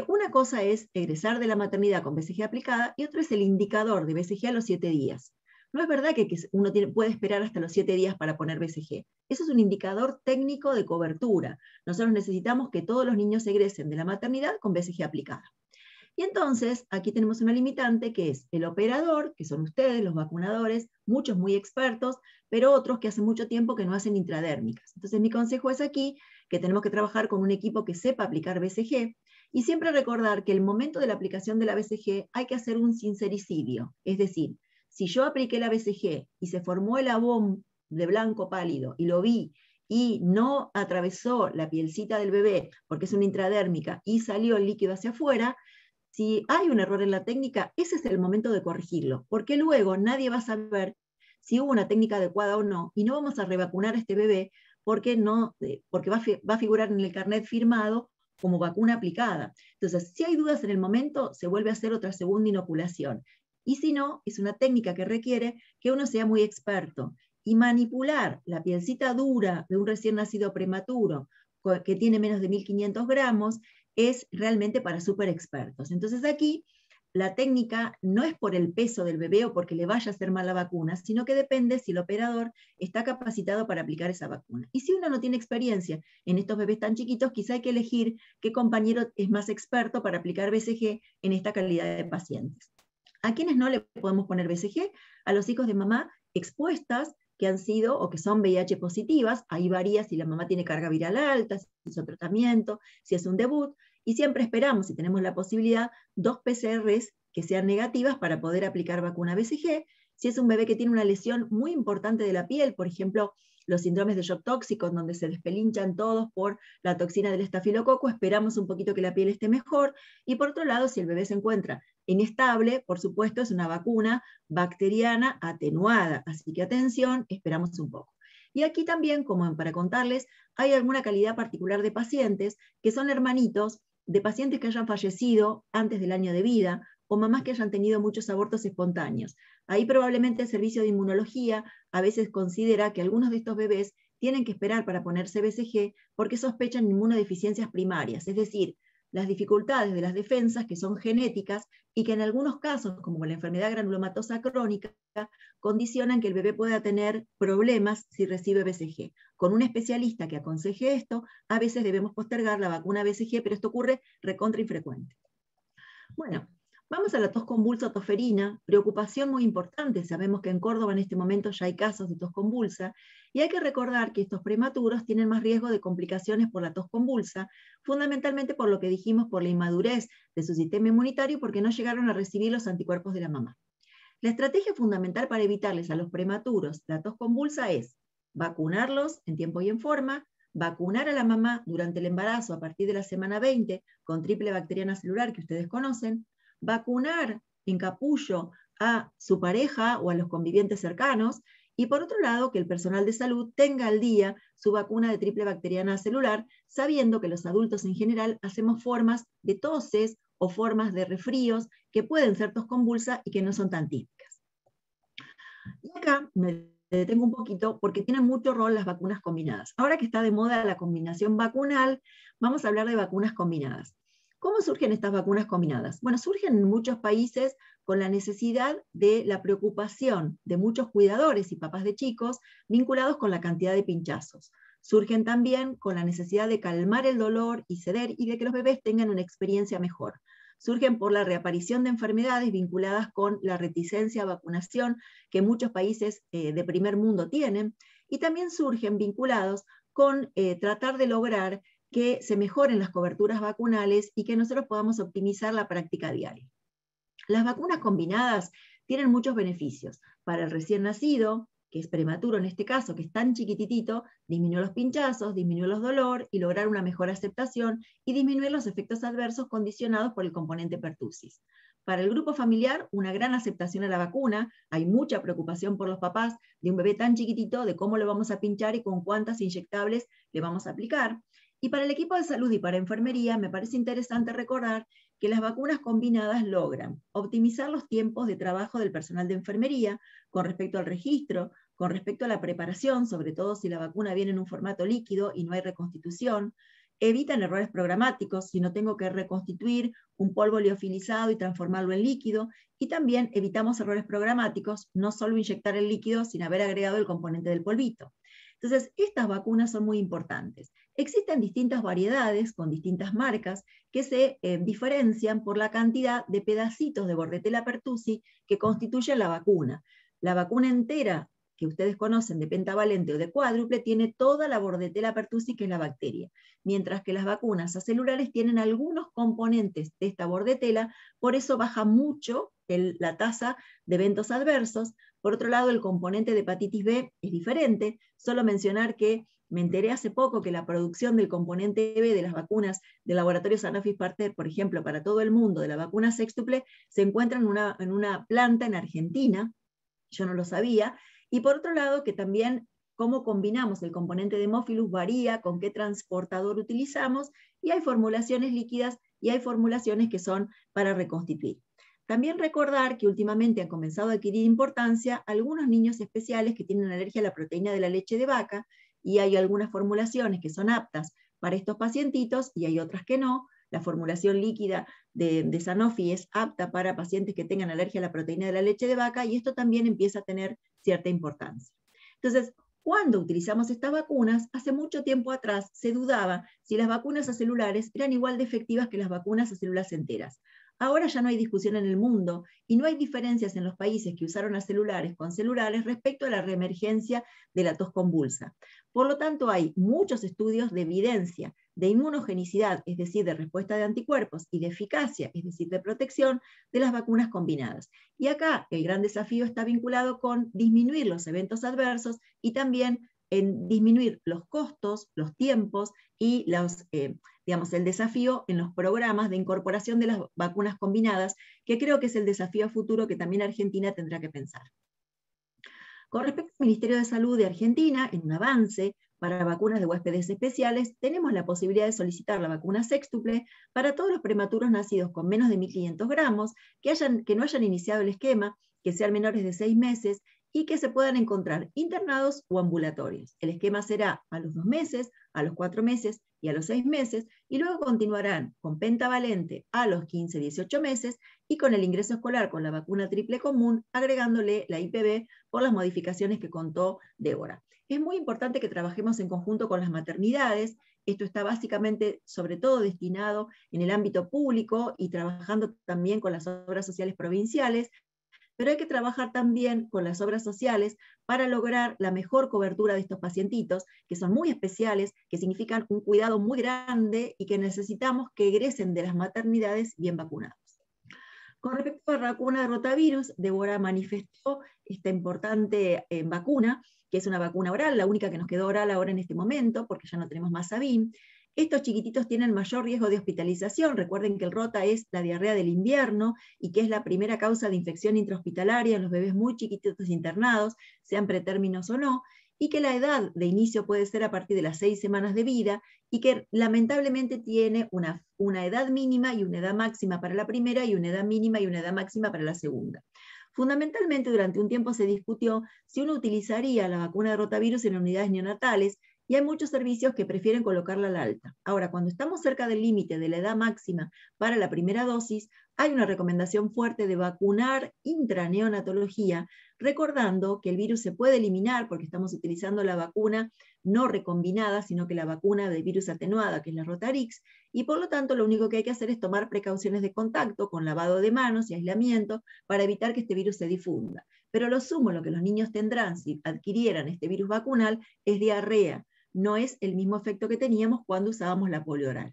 Una cosa es egresar de la maternidad con BCG aplicada y otro es el indicador de BCG a los 7 días. No es verdad que uno puede esperar hasta los 7 días para poner BCG. Eso es un indicador técnico de cobertura. Nosotros necesitamos que todos los niños egresen de la maternidad con BCG aplicada. Y entonces, aquí tenemos una limitante que es el operador, que son ustedes, los vacunadores, muchos muy expertos, pero otros que hace mucho tiempo que no hacen intradérmicas. Entonces, mi consejo es aquí que tenemos que trabajar con un equipo que sepa aplicar BCG y siempre recordar que el momento de la aplicación de la BCG hay que hacer un sincericidio, es decir, si yo apliqué la BCG y se formó el abón de blanco pálido y lo vi y no atravesó la pielcita del bebé porque es una intradérmica y salió el líquido hacia afuera, si hay un error en la técnica, ese es el momento de corregirlo, porque luego nadie va a saber si hubo una técnica adecuada o no, y no vamos a revacunar a este bebé porque va a figurar en el carnet firmado como vacuna aplicada. Entonces, si hay dudas en el momento, se vuelve a hacer otra segunda inoculación. Y si no, es una técnica que requiere que uno sea muy experto. Y manipular la pielcita dura de un recién nacido prematuro que tiene menos de 1.500 gramos es realmente para súper expertos. Entonces aquí la técnica no es por el peso del bebé o porque le vaya a hacer mal la vacuna, sino que depende si el operador está capacitado para aplicar esa vacuna. Y si uno no tiene experiencia en estos bebés tan chiquitos, quizá hay que elegir qué compañero es más experto para aplicar BCG en esta calidad de pacientes. ¿A quiénes no le podemos poner BCG? A los hijos de mamá expuestas que han sido o que son VIH positivas, ahí varía si la mamá tiene carga viral alta, si hizo tratamiento, si es un debut, y siempre esperamos, si tenemos la posibilidad, 2 PCRs que sean negativas para poder aplicar vacuna BCG. Si es un bebé que tiene una lesión muy importante de la piel, por ejemplo, los síndromes de shock tóxico, donde se despelinchan todos por la toxina del estafilococo, esperamos un poquito que la piel esté mejor, y por otro lado, si el bebé se encuentra inestable, por supuesto, es una vacuna bacteriana atenuada, así que atención, esperamos un poco. Y aquí también, como para contarles, hay alguna calidad particular de pacientes que son hermanitos de pacientes que hayan fallecido antes del año de vida o mamás que hayan tenido muchos abortos espontáneos. Ahí probablemente el servicio de inmunología a veces considera que algunos de estos bebés tienen que esperar para ponerse BCG porque sospechan inmunodeficiencias primarias, es decir, las dificultades de las defensas que son genéticas y que en algunos casos, como la enfermedad granulomatosa crónica, condicionan que el bebé pueda tener problemas si recibe BCG. Con un especialista que aconseje esto, a veces debemos postergar la vacuna BCG, pero esto ocurre recontra infrecuente. Bueno, vamos a la tos convulsa o tosferina, preocupación muy importante. Sabemos que en Córdoba en este momento ya hay casos de tos convulsa, y hay que recordar que estos prematuros tienen más riesgo de complicaciones por la tos convulsa, fundamentalmente por lo que dijimos, por la inmadurez de su sistema inmunitario y porque no llegaron a recibir los anticuerpos de la mamá. La estrategia fundamental para evitarles a los prematuros la tos convulsa es vacunarlos en tiempo y en forma, vacunar a la mamá durante el embarazo a partir de la semana 20 con triple bacteriana celular que ustedes conocen, vacunar en capullo a su pareja o a los convivientes cercanos, y por otro lado que el personal de salud tenga al día su vacuna de triple bacteriana celular, sabiendo que los adultos en general hacemos formas de toses o formas de resfríos que pueden ser tos convulsa y que no son tan típicas. Y acá me detengo un poquito porque tienen mucho rol las vacunas combinadas. Ahora que está de moda la combinación vacunal, vamos a hablar de vacunas combinadas. ¿Cómo surgen estas vacunas combinadas? Bueno, surgen en muchos países con la necesidad de la preocupación de muchos cuidadores y papás de chicos vinculados con la cantidad de pinchazos. Surgen también con la necesidad de calmar el dolor y ceder y de que los bebés tengan una experiencia mejor. Surgen por la reaparición de enfermedades vinculadas con la reticencia a vacunación que muchos países de primer mundo tienen, y también surgen vinculados con tratar de lograr que se mejoren las coberturas vacunales y que nosotros podamos optimizar la práctica diaria. Las vacunas combinadas tienen muchos beneficios. Para el recién nacido, que es prematuro en este caso, que es tan chiquititito, disminuir los pinchazos, disminuir los dolores y lograr una mejor aceptación y disminuir los efectos adversos condicionados por el componente pertussis. Para el grupo familiar, una gran aceptación a la vacuna. Hay mucha preocupación por los papás de un bebé tan chiquitito, de cómo lo vamos a pinchar y con cuántas inyectables le vamos a aplicar. Y para el equipo de salud y para enfermería, me parece interesante recordar que las vacunas combinadas logran optimizar los tiempos de trabajo del personal de enfermería con respecto al registro, con respecto a la preparación, sobre todo si la vacuna viene en un formato líquido y no hay reconstitución, evitan errores programáticos si no tengo que reconstituir un polvo liofilizado y transformarlo en líquido, y también evitamos errores programáticos, no solo inyectar el líquido sin haber agregado el componente del polvito. Entonces, estas vacunas son muy importantes. Existen distintas variedades con distintas marcas que se diferencian por la cantidad de pedacitos de Bordetella pertussis que constituyen la vacuna. La vacuna entera que ustedes conocen de pentavalente o de cuádruple tiene toda la Bordetella pertussis, que es la bacteria, mientras que las vacunas acelulares tienen algunos componentes de esta Bordetella, por eso baja mucho la tasa de eventos adversos. Por otro lado, el componente de hepatitis B es diferente. Solo mencionar que me enteré hace poco que la producción del componente B de las vacunas del laboratorio Sanofi Pasteur, por ejemplo, para todo el mundo, de la vacuna sextuple, se encuentra en una planta en Argentina. Yo no lo sabía. Y por otro lado, que también cómo combinamos el componente de Haemophilus varía con qué transportador utilizamos, y hay formulaciones líquidas y hay formulaciones que son para reconstituir. También recordar que últimamente han comenzado a adquirir importancia algunos niños especiales que tienen alergia a la proteína de la leche de vaca, y hay algunas formulaciones que son aptas para estos pacientitos y hay otras que no. La formulación líquida de Sanofi es apta para pacientes que tengan alergia a la proteína de la leche de vaca, y esto también empieza a tener cierta importancia. Entonces, cuando utilizamos estas vacunas, hace mucho tiempo atrás se dudaba si las vacunas acelulares eran igual de efectivas que las vacunas a células enteras. Ahora ya no hay discusión en el mundo y no hay diferencias en los países que usaron acelulares con celulares respecto a la reemergencia de la tos convulsa. Por lo tanto, hay muchos estudios de evidencia de inmunogenicidad, es decir, de respuesta de anticuerpos, y de eficacia, es decir, de protección de las vacunas combinadas. Y acá el gran desafío está vinculado con disminuir los eventos adversos y también en disminuir los costos, los tiempos y el desafío en los programas de incorporación de las vacunas combinadas, que creo que es el desafío a futuro que también Argentina tendrá que pensar. Con respecto al Ministerio de Salud de Argentina, en un avance para vacunas de huéspedes especiales, tenemos la posibilidad de solicitar la vacuna sextuple para todos los prematuros nacidos con menos de 1.500 gramos, que no hayan iniciado el esquema, que sean menores de 6 meses y que se puedan encontrar internados o ambulatorios. El esquema será a los 2 meses, a los 4 meses y a los 6 meses, y luego continuarán con pentavalente a los 15, 18 meses y con el ingreso escolar con la vacuna triple común, agregándole la IPV por las modificaciones que contó Débora. Es muy importante que trabajemos en conjunto con las maternidades. Esto está básicamente, sobre todo, destinado en el ámbito público y trabajando también con las obras sociales provinciales, pero hay que trabajar también con las obras sociales para lograr la mejor cobertura de estos pacientitos, que son muy especiales, que significan un cuidado muy grande y que necesitamos que egresen de las maternidades bien vacunados. Con respecto a la vacuna de rotavirus, Débora manifestó esta importante vacuna, que es una vacuna oral, la única que nos quedó oral ahora en este momento, porque ya no tenemos más Sabin. Estos chiquititos tienen mayor riesgo de hospitalización. Recuerden que el rota es la diarrea del invierno y que es la primera causa de infección intrahospitalaria en los bebés muy chiquititos internados, sean pretérminos o no, y que la edad de inicio puede ser a partir de las 6 semanas de vida y que lamentablemente tiene una edad mínima y una edad máxima para la primera y una edad mínima y una edad máxima para la segunda. Fundamentalmente, durante un tiempo se discutió si uno utilizaría la vacuna de rotavirus en unidades neonatales, y hay muchos servicios que prefieren colocarla al alta. Ahora, cuando estamos cerca del límite de la edad máxima para la primera dosis, hay una recomendación fuerte de vacunar intraneonatología, recordando que el virus se puede eliminar porque estamos utilizando la vacuna no recombinada, sino que la vacuna de virus atenuada, que es la Rotarix, y por lo tanto lo único que hay que hacer es tomar precauciones de contacto con lavado de manos y aislamiento para evitar que este virus se difunda. Pero lo sumo, lo que los niños tendrán si adquirieran este virus vacunal es diarrea. No es el mismo efecto que teníamos cuando usábamos la polio oral.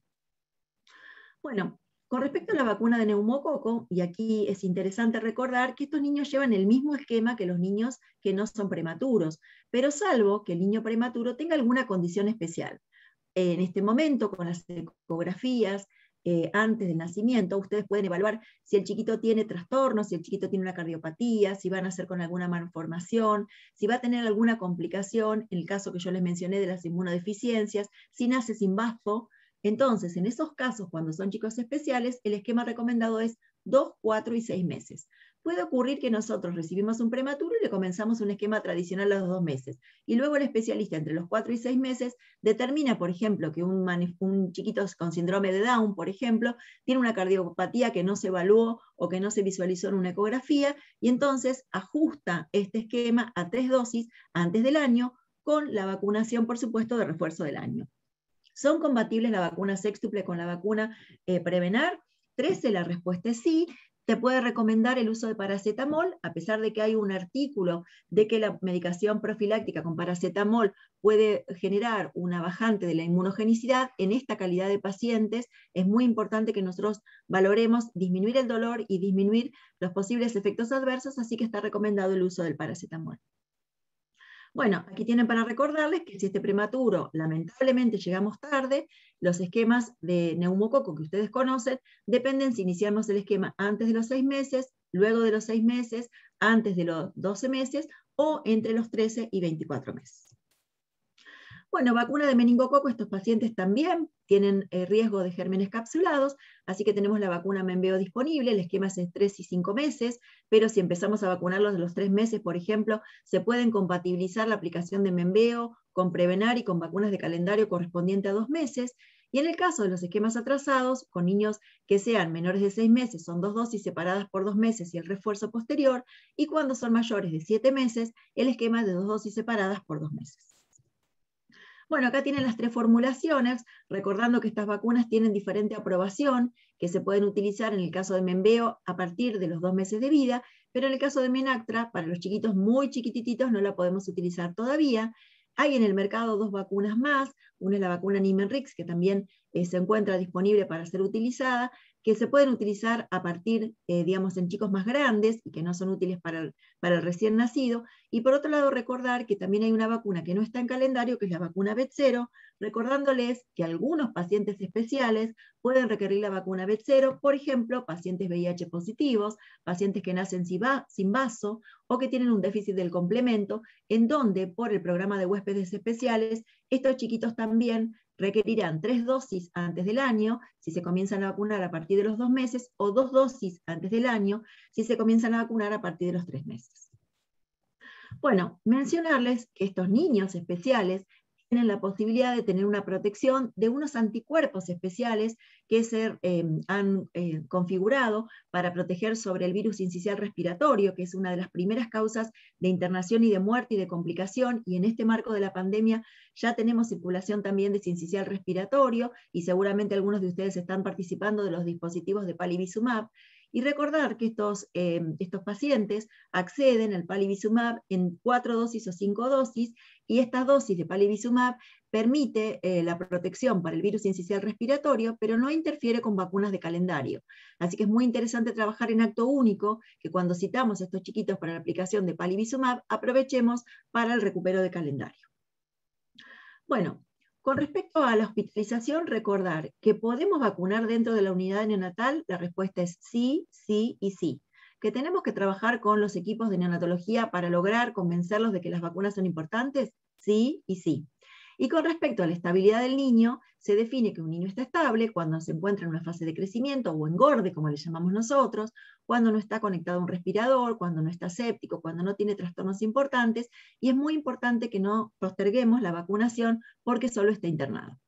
Bueno, con respecto a la vacuna de neumococo, y aquí es interesante recordar que estos niños llevan el mismo esquema que los niños que no son prematuros, pero salvo que el niño prematuro tenga alguna condición especial. En este momento, con las ecografías, antes del nacimiento, ustedes pueden evaluar si el chiquito tiene trastornos, si el chiquito tiene una cardiopatía, si va a nacer con alguna malformación, si va a tener alguna complicación, en el caso que yo les mencioné de las inmunodeficiencias, si nace sin bazo. Entonces, en esos casos, cuando son chicos especiales, el esquema recomendado es 2, 4 y 6 meses. Puede ocurrir que nosotros recibimos un prematuro y le comenzamos un esquema tradicional a los 2 meses. Y luego el especialista entre los 4 y 6 meses determina, por ejemplo, que un chiquito con síndrome de Down, por ejemplo, tiene una cardiopatía que no se evaluó o que no se visualizó en una ecografía, y entonces ajusta este esquema a 3 dosis antes del año, con la vacunación, por supuesto, de refuerzo del año. ¿Son compatibles la vacuna sextuple con la vacuna Prevenar? 13, la respuesta es sí. Te puede recomendar el uso de paracetamol, a pesar de que hay un artículo de que la medicación profiláctica con paracetamol puede generar una bajante de la inmunogenicidad. En esta calidad de pacientes es muy importante que nosotros valoremos disminuir el dolor y disminuir los posibles efectos adversos, así que está recomendado el uso del paracetamol. Bueno, aquí tienen para recordarles que si este prematuro, lamentablemente llegamos tarde, los esquemas de neumococo que ustedes conocen dependen si iniciamos el esquema antes de los 6 meses, luego de los 6 meses, antes de los 12 meses o entre los 13 y 24 meses. Bueno, vacuna de meningococo, estos pacientes también tienen riesgo de gérmenes capsulados, así que tenemos la vacuna Membeo disponible, el esquema es de 3 y 5 meses, pero si empezamos a vacunarlos de los 3 meses, por ejemplo, se pueden compatibilizar la aplicación de Membeo con Prevenar y con vacunas de calendario correspondiente a 2 meses, y en el caso de los esquemas atrasados, con niños que sean menores de 6 meses, son 2 dosis separadas por 2 meses y el refuerzo posterior, y cuando son mayores de 7 meses, el esquema es de 2 dosis separadas por 2 meses. Bueno, acá tienen las 3 formulaciones, recordando que estas vacunas tienen diferente aprobación, que se pueden utilizar en el caso de Membeo a partir de los 2 meses de vida, pero en el caso de Menactra, para los chiquitos muy chiquititos, no la podemos utilizar todavía. Hay en el mercado 2 vacunas más, una es la vacuna Niemenrix, que también se encuentra disponible para ser utilizada, que se pueden utilizar a partir, digamos, en chicos más grandes y que no son útiles para el recién nacido. Y por otro lado, recordar que también hay una vacuna que no está en calendario, que es la vacuna Bet0, recordándoles que algunos pacientes especiales pueden requerir la vacuna Bet0, por ejemplo, pacientes VIH positivos, pacientes que nacen sin vaso o que tienen un déficit del complemento, en donde por el programa de huéspedes especiales, estos chiquitos también requerirán 3 dosis antes del año, si se comienzan a vacunar a partir de los 2 meses, o 2 dosis antes del año, si se comienzan a vacunar a partir de los 3 meses. Bueno, mencionarles que estos niños especiales tienen la posibilidad de tener una protección de unos anticuerpos especiales que se han configurado para proteger sobre el virus sincicial respiratorio, que es una de las primeras causas de internación y de muerte y de complicación, y en este marco de la pandemia ya tenemos circulación también de sincicial respiratorio, y seguramente algunos de ustedes están participando de los dispositivos de palivizumab. Y recordar que estos pacientes acceden al palivizumab en 4 dosis o 5 dosis, y estas dosis de palivizumab permite la protección para el virus sincicial respiratorio, pero no interfiere con vacunas de calendario. Así que es muy interesante trabajar en acto único, que cuando citamos a estos chiquitos para la aplicación de palivizumab, aprovechemos para el recupero de calendario. Bueno, con respecto a la hospitalización, recordar que podemos vacunar dentro de la unidad neonatal. La respuesta es sí, sí y sí. Que tenemos que trabajar con los equipos de neonatología para lograr convencerlos de que las vacunas son importantes, sí y sí. Y con respecto a la estabilidad del niño, se define que un niño está estable cuando se encuentra en una fase de crecimiento o engorde, como le llamamos nosotros, cuando no está conectado a un respirador, cuando no está séptico, cuando no tiene trastornos importantes, y es muy importante que no posterguemos la vacunación porque solo está internado.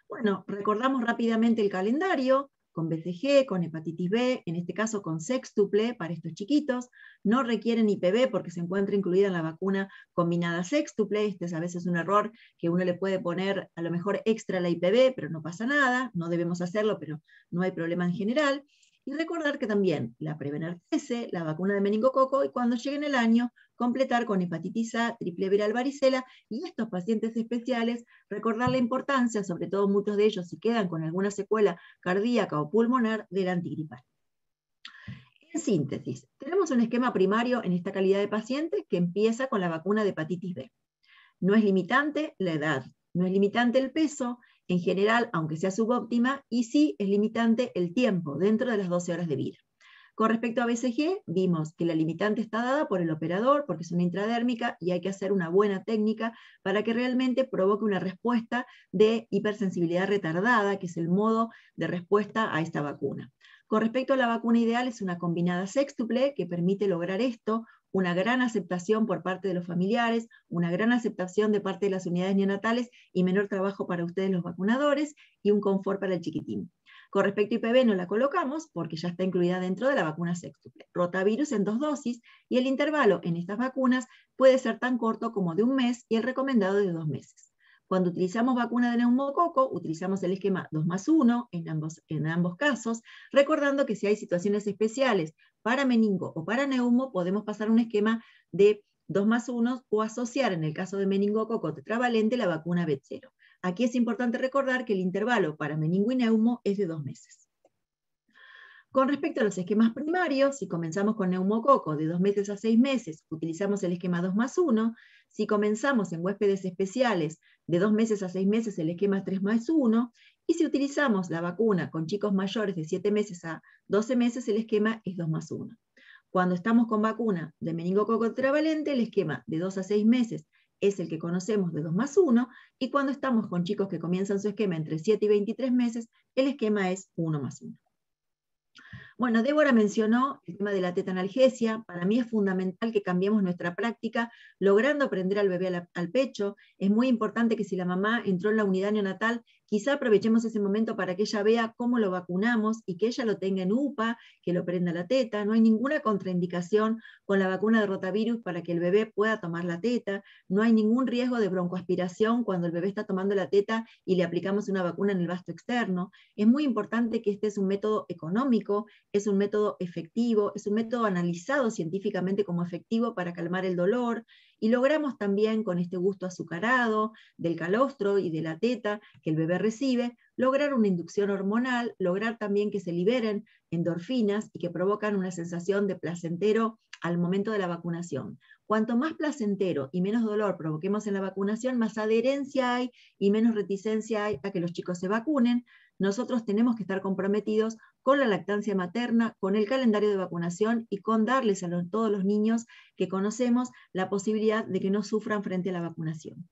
Bueno, recordamos rápidamente el calendario, con BCG, con hepatitis B, en este caso con sextuple para estos chiquitos. No requieren IPV porque se encuentra incluida en la vacuna combinada sextuple. Este es a veces un error que uno le puede poner a lo mejor extra la IPV, pero no pasa nada, no debemos hacerlo, pero no hay problema en general. Y recordar que también la Prevener 13, la vacuna de meningococo, y cuando llegue el año, completar con hepatitis A, triple viral varicela, y estos pacientes especiales, recordar la importancia, sobre todo muchos de ellos si quedan con alguna secuela cardíaca o pulmonar, del antigripal. En síntesis, tenemos un esquema primario en esta calidad de paciente que empieza con la vacuna de hepatitis B. No es limitante la edad, no es limitante el peso, en general, aunque sea subóptima, y sí es limitante el tiempo, dentro de las 12 horas de vida. Con respecto a BCG, vimos que la limitante está dada por el operador, porque es una intradérmica, y hay que hacer una buena técnica para que realmente provoque una respuesta de hipersensibilidad retardada, que es el modo de respuesta a esta vacuna. Con respecto a la vacuna ideal, es una combinada sextuple que permite lograr esto, una gran aceptación por parte de los familiares, una gran aceptación de parte de las unidades neonatales y menor trabajo para ustedes los vacunadores y un confort para el chiquitín. Con respecto a IPV no la colocamos porque ya está incluida dentro de la vacuna sextuple. Rotavirus en 2 dosis y el intervalo en estas vacunas puede ser tan corto como de 1 mes y el recomendado de 2 meses. Cuando utilizamos vacuna de neumococo, utilizamos el esquema 2+1 en ambos casos, recordando que si hay situaciones especiales para meningo o para neumo, podemos pasar a un esquema de 2+1 o asociar, en el caso de meningococo tetravalente, la vacuna B0. Aquí es importante recordar que el intervalo para meningo y neumo es de 2 meses. Con respecto a los esquemas primarios, si comenzamos con neumococo de 2 meses a 6 meses, utilizamos el esquema 2+1. Si comenzamos en huéspedes especiales de 2 meses a 6 meses, el esquema 3+1. Y si utilizamos la vacuna con chicos mayores de 7 meses a 12 meses, el esquema es 2+1. Cuando estamos con vacuna de meningococo tetravalente, el esquema de 2 a 6 meses es el que conocemos de 2+1, y cuando estamos con chicos que comienzan su esquema entre 7 y 23 meses, el esquema es 1+1. Bueno, Débora mencionó el tema de la tetanalgesia. Para mí es fundamental que cambiemos nuestra práctica, logrando prender al bebé al pecho. Es muy importante que si la mamá entró en la unidad neonatal, quizá aprovechemos ese momento para que ella vea cómo lo vacunamos y que ella lo tenga en UPA, que lo prenda la teta. No hay ninguna contraindicación con la vacuna de rotavirus para que el bebé pueda tomar la teta. No hay ningún riesgo de broncoaspiración cuando el bebé está tomando la teta y le aplicamos una vacuna en el vasto externo. Es muy importante que este es un método económico, es un método efectivo, es un método analizado científicamente como efectivo para calmar el dolor, y logramos también con este gusto azucarado del calostro y de la teta que el bebé recibe, lograr una inducción hormonal, lograr también que se liberen endorfinas y que provocan una sensación de placentero al momento de la vacunación. Cuanto más placentero y menos dolor provoquemos en la vacunación, más adherencia hay y menos reticencia hay a que los chicos se vacunen. Nosotros tenemos que estar comprometidos con la lactancia materna, con el calendario de vacunación y con darles a todos los niños que conocemos la posibilidad de que no sufran frente a la vacunación.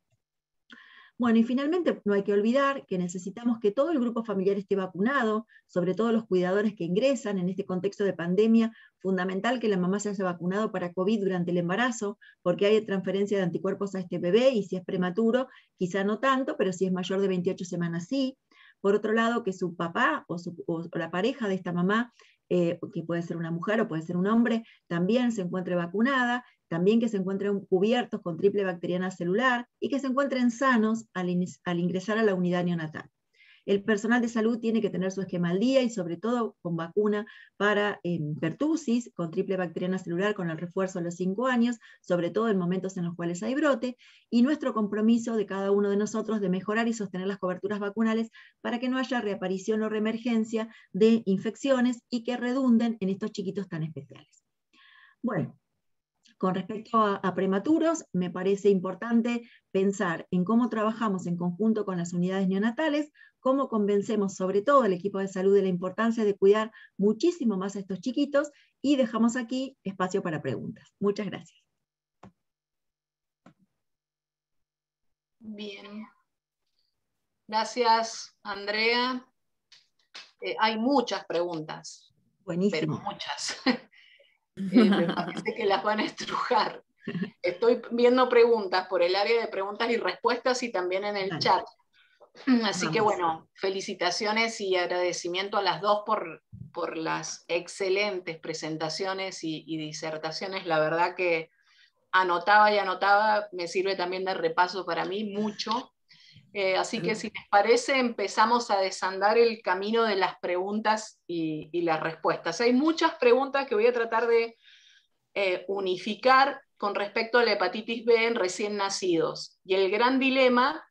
Bueno, y finalmente no hay que olvidar que necesitamos que todo el grupo familiar esté vacunado, sobre todo los cuidadores que ingresan en este contexto de pandemia, fundamental que la mamá se haya vacunado para COVID durante el embarazo, porque hay transferencia de anticuerpos a este bebé, y si es prematuro, quizá no tanto, pero si es mayor de 28 semanas sí. Por otro lado, que su papá o la pareja de esta mamá, que puede ser una mujer o puede ser un hombre, también se encuentre vacunada, también que se encuentren cubiertos con triple bacteriana celular y que se encuentren sanos al ingresar a la unidad neonatal. El personal de salud tiene que tener su esquema al día y sobre todo con vacuna para pertussis, con triple bacteriana celular, con el refuerzo a los 5 años, sobre todo en momentos en los cuales hay brote, y nuestro compromiso de cada uno de nosotros de mejorar y sostener las coberturas vacunales para que no haya reaparición o reemergencia de infecciones y que redunden en estos chiquitos tan especiales. Bueno, con respecto a prematuros, me parece importante pensar en cómo trabajamos en conjunto con las unidades neonatales, cómo convencemos sobre todo al equipo de salud de la importancia de cuidar muchísimo más a estos chiquitos, y dejamos aquí espacio para preguntas. Muchas gracias. Bien. Gracias, Andrea. Hay muchas preguntas. Buenísimo. Pero muchas. Me parece que las van a estrujar. Estoy viendo preguntas por el área de preguntas y respuestas y también en el chat. Así que bueno, felicitaciones y agradecimiento a las dos por las excelentes presentaciones y disertaciones. La verdad que anotaba y anotaba, me sirve también de repaso para mí mucho. Así que si les parece, empezamos a desandar el camino de las preguntas y las respuestas. Hay muchas preguntas que voy a tratar de unificar con respecto a la hepatitis B en recién nacidos. Y el gran dilema,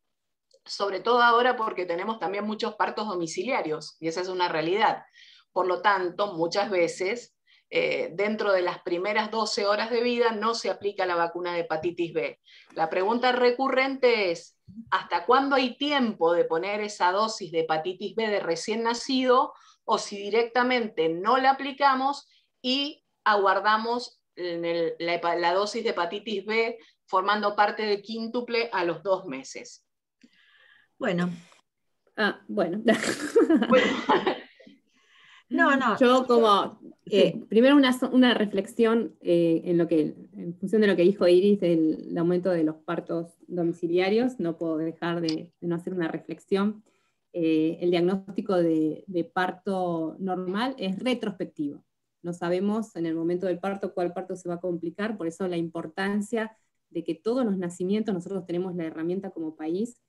sobre todo ahora porque tenemos también muchos partos domiciliarios, y esa es una realidad. Por lo tanto, muchas veces, dentro de las primeras 12 horas de vida, no se aplica la vacuna de hepatitis B. La pregunta recurrente es, ¿hasta cuándo hay tiempo de poner esa dosis de hepatitis B de recién nacido, o si directamente no la aplicamos y aguardamos la dosis de hepatitis B formando parte del quíntuple a los 2 meses? Bueno. Bueno. No. Yo como, primero una reflexión en función de lo que dijo Iris, del aumento de los partos domiciliarios, no puedo dejar de no hacer una reflexión. El diagnóstico de parto normal es retrospectivo. No sabemos en el momento del parto cuál parto se va a complicar, por eso la importancia de que todos los nacimientos, nosotros tenemos la herramienta como país,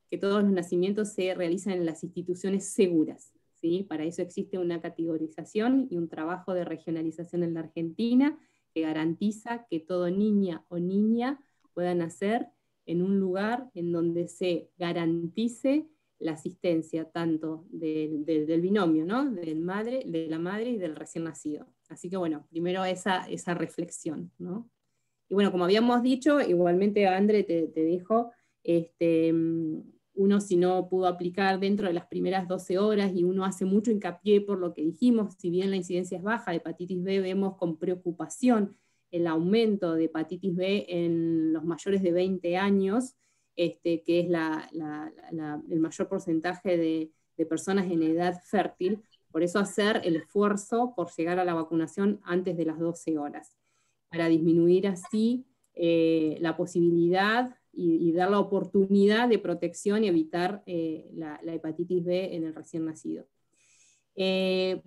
que todos los nacimientos se realizan en las instituciones seguras. ¿Sí? Para eso existe una categorización y un trabajo de regionalización en la Argentina que garantiza que todo niña o niña pueda nacer en un lugar en donde se garantice la asistencia tanto del binomio, ¿no? de la madre y del recién nacido. Así que bueno, primero esa reflexión, ¿no? Y bueno, como habíamos dicho, igualmente André te dijo, uno si no pudo aplicar dentro de las primeras 12 horas, y uno hace mucho hincapié por lo que dijimos, si bien la incidencia es baja de hepatitis B, vemos con preocupación el aumento de hepatitis B en los mayores de 20 años, que es el mayor porcentaje de personas en edad fértil. Por eso hacer el esfuerzo por llegar a la vacunación antes de las 12 horas, para disminuir así la posibilidad y dar la oportunidad de protección y evitar la hepatitis B en el recién nacido. En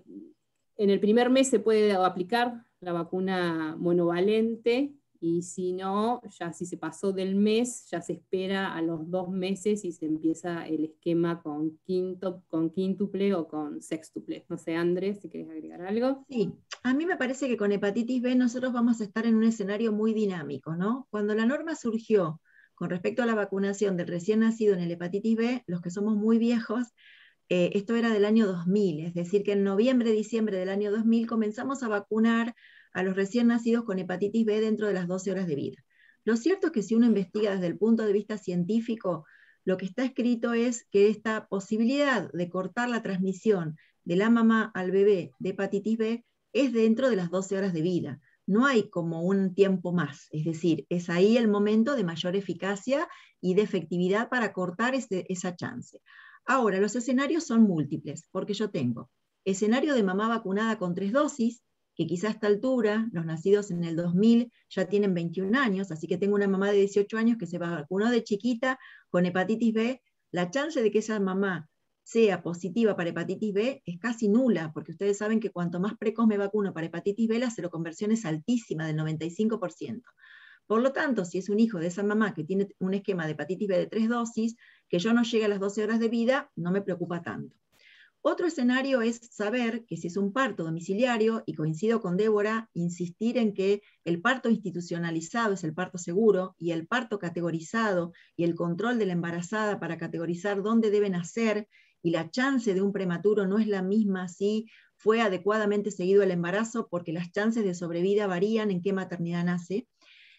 el primer mes se puede aplicar la vacuna monovalente, y si no, ya si se pasó del mes, ya se espera a los 2 meses y se empieza el esquema con quíntuple o con sextuple. No sé, Andrés, si querés agregar algo. Sí, a mí me parece que con hepatitis B nosotros vamos a estar en un escenario muy dinámico, ¿no? Cuando la norma surgió con respecto a la vacunación del recién nacido en el hepatitis B, los que somos muy viejos, esto era del año 2000, es decir, que en noviembre, diciembre del año 2000 comenzamos a vacunar a los recién nacidos con hepatitis B dentro de las 12 horas de vida. Lo cierto es que si uno investiga desde el punto de vista científico, lo que está escrito es que esta posibilidad de cortar la transmisión de la mamá al bebé de hepatitis B es dentro de las 12 horas de vida. no hay como un tiempo más, es decir, es ahí el momento de mayor eficacia y de efectividad para cortar esa chance. Ahora, los escenarios son múltiples, porque yo tengo escenario de mamá vacunada con 3 dosis, que quizá a esta altura, los nacidos en el 2000 ya tienen 21 años, así que tengo una mamá de 18 años que se vacunó de chiquita con hepatitis B, la chance de que esa mamá sea positiva para hepatitis B es casi nula, porque ustedes saben que cuanto más precoz me vacuno para hepatitis B, la seroconversión es altísima, del 95%. Por lo tanto, si es un hijo de esa mamá que tiene un esquema de hepatitis B de 3 dosis, que yo no llegue a las 12 horas de vida, no me preocupa tanto. Otro escenario es saber que si es un parto domiciliario, y coincido con Débora, insistir en que el parto institucionalizado es el parto seguro, y el parto categorizado y el control de la embarazada para categorizar dónde debe nacer, y la chance de un prematuro no es la misma si fue adecuadamente seguido el embarazo, porque las chances de sobrevida varían en qué maternidad nace.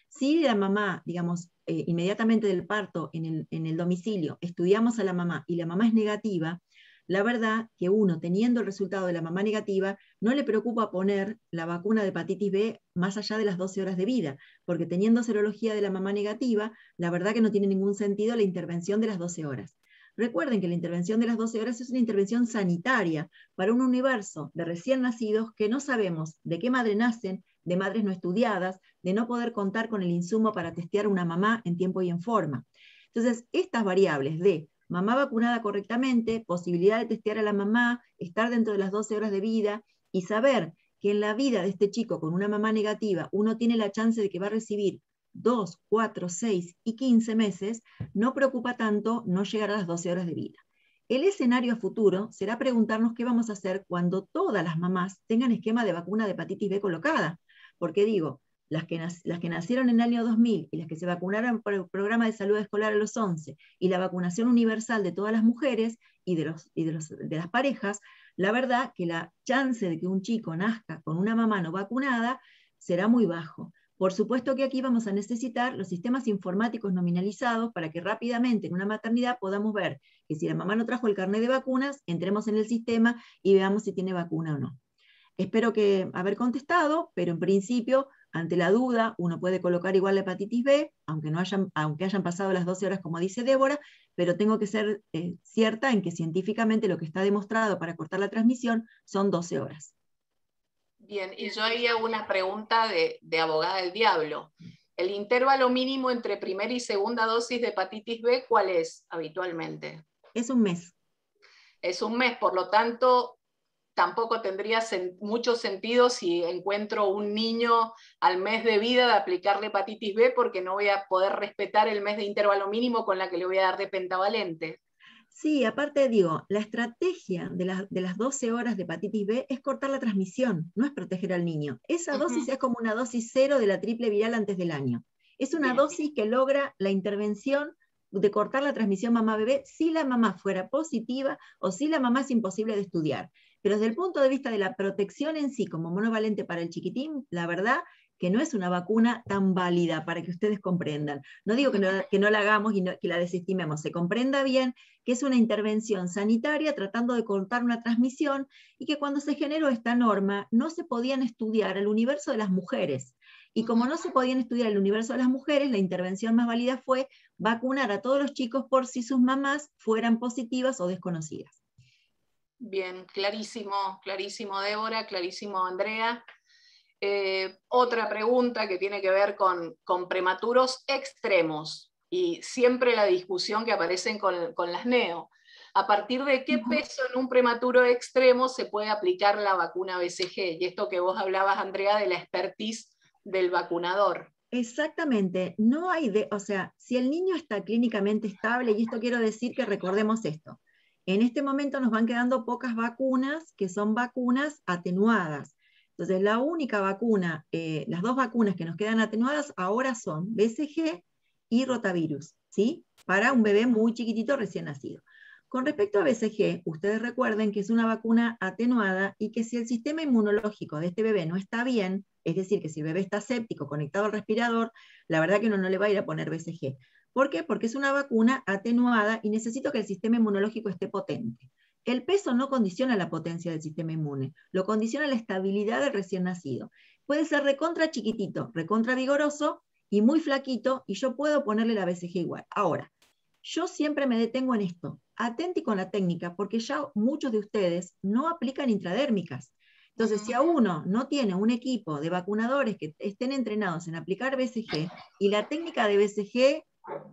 Si la mamá, digamos, inmediatamente del parto en el domicilio, estudiamos a la mamá y la mamá es negativa, la verdad que uno, teniendo el resultado de la mamá negativa, no le preocupa poner la vacuna de hepatitis B más allá de las 12 horas de vida, porque teniendo serología de la mamá negativa, la verdad que no tiene ningún sentido la intervención de las 12 horas. Recuerden que la intervención de las 12 horas es una intervención sanitaria para un universo de recién nacidos que no sabemos de qué madre nacen, de madres no estudiadas, de no poder contar con el insumo para testear a una mamá en tiempo y en forma. Entonces, estas variables de mamá vacunada correctamente, posibilidad de testear a la mamá, estar dentro de las 12 horas de vida y saber que en la vida de este chico con una mamá negativa uno tiene la chance de que va a recibir 2, 4, 6 y 15 meses, no preocupa tanto no llegar a las 12 horas de vida. El escenario a futuro será preguntarnos qué vamos a hacer cuando todas las mamás tengan esquema de vacuna de hepatitis B colocada. Porque digo, las que nacieron en el año 2000 y las que se vacunaron por el programa de salud escolar a los 11 y la vacunación universal de todas las mujeres y de las parejas, la verdad que la chance de que un chico nazca con una mamá no vacunada será muy bajo. Por supuesto que aquí vamos a necesitar los sistemas informáticos nominalizados para que rápidamente en una maternidad podamos ver que si la mamá no trajo el carnet de vacunas, entremos en el sistema y veamos si tiene vacuna o no. Espero que haber contestado, pero en principio, ante la duda, uno puede colocar igual la hepatitis B, aunque hayan pasado las 12 horas como dice Débora, pero tengo que ser cierta en que científicamente lo que está demostrado para cortar la transmisión son 12 horas. Bien, y yo ahí hago una pregunta de abogada del diablo. ¿El intervalo mínimo entre primera y segunda dosis de hepatitis B cuál es habitualmente? Es un mes. Es un mes, por lo tanto, tampoco tendría mucho sentido si encuentro un niño al mes de vida de aplicarle hepatitis B, porque no voy a poder respetar el mes de intervalo mínimo con la que le voy a dar de pentavalente. Sí, aparte digo, la estrategia de las 12 horas de hepatitis B es cortar la transmisión, no es proteger al niño. Esa dosis es como una dosis cero de la triple viral antes del año. Es una dosis que logra la intervención de cortar la transmisión mamá-bebé si la mamá fuera positiva o si la mamá es imposible de estudiar. Pero desde el punto de vista de la protección en sí como monovalente para el chiquitín, la verdad que no es una vacuna tan válida para que ustedes comprendan. No digo que no la hagamos y que la desestimemos, se comprenda bien que es una intervención sanitaria tratando de cortar una transmisión y que cuando se generó esta norma no se podían estudiar el universo de las mujeres. Y como no se podían estudiar el universo de las mujeres, la intervención más válida fue vacunar a todos los chicos por si sus mamás fueran positivas o desconocidas. Bien, clarísimo, clarísimo Débora, clarísimo Andrea. Otra pregunta que tiene que ver con prematuros extremos y siempre la discusión que aparecen con las NEO. ¿A partir de qué peso en un prematuro extremo se puede aplicar la vacuna BCG? Y esto que vos hablabas, Andrea, de la expertise del vacunador. Exactamente, no hay o sea, si el niño está clínicamente estable, y esto quiero decir que recordemos esto, en este momento nos van quedando pocas vacunas que son vacunas atenuadas. Entonces, la única vacuna, las dos vacunas que nos quedan atenuadas ahora son BCG y rotavirus, ¿sí? Para un bebé muy chiquitito recién nacido. Con respecto a BCG, ustedes recuerden que es una vacuna atenuada y que si el sistema inmunológico de este bebé no está bien, es decir, que si el bebé está séptico, conectado al respirador, la verdad que uno no le va a ir a poner BCG. ¿Por qué? Porque es una vacuna atenuada y necesito que el sistema inmunológico esté potente. El peso no condiciona la potencia del sistema inmune, lo condiciona la estabilidad del recién nacido. puede ser recontra chiquitito, recontra vigoroso y muy flaquito, y yo puedo ponerle la BCG igual. Ahora, yo siempre me detengo en esto, atenti con la técnica, porque ya muchos de ustedes no aplican intradérmicas. Entonces, si a uno no tiene un equipo de vacunadores que estén entrenados en aplicar BCG, y la técnica de BCG,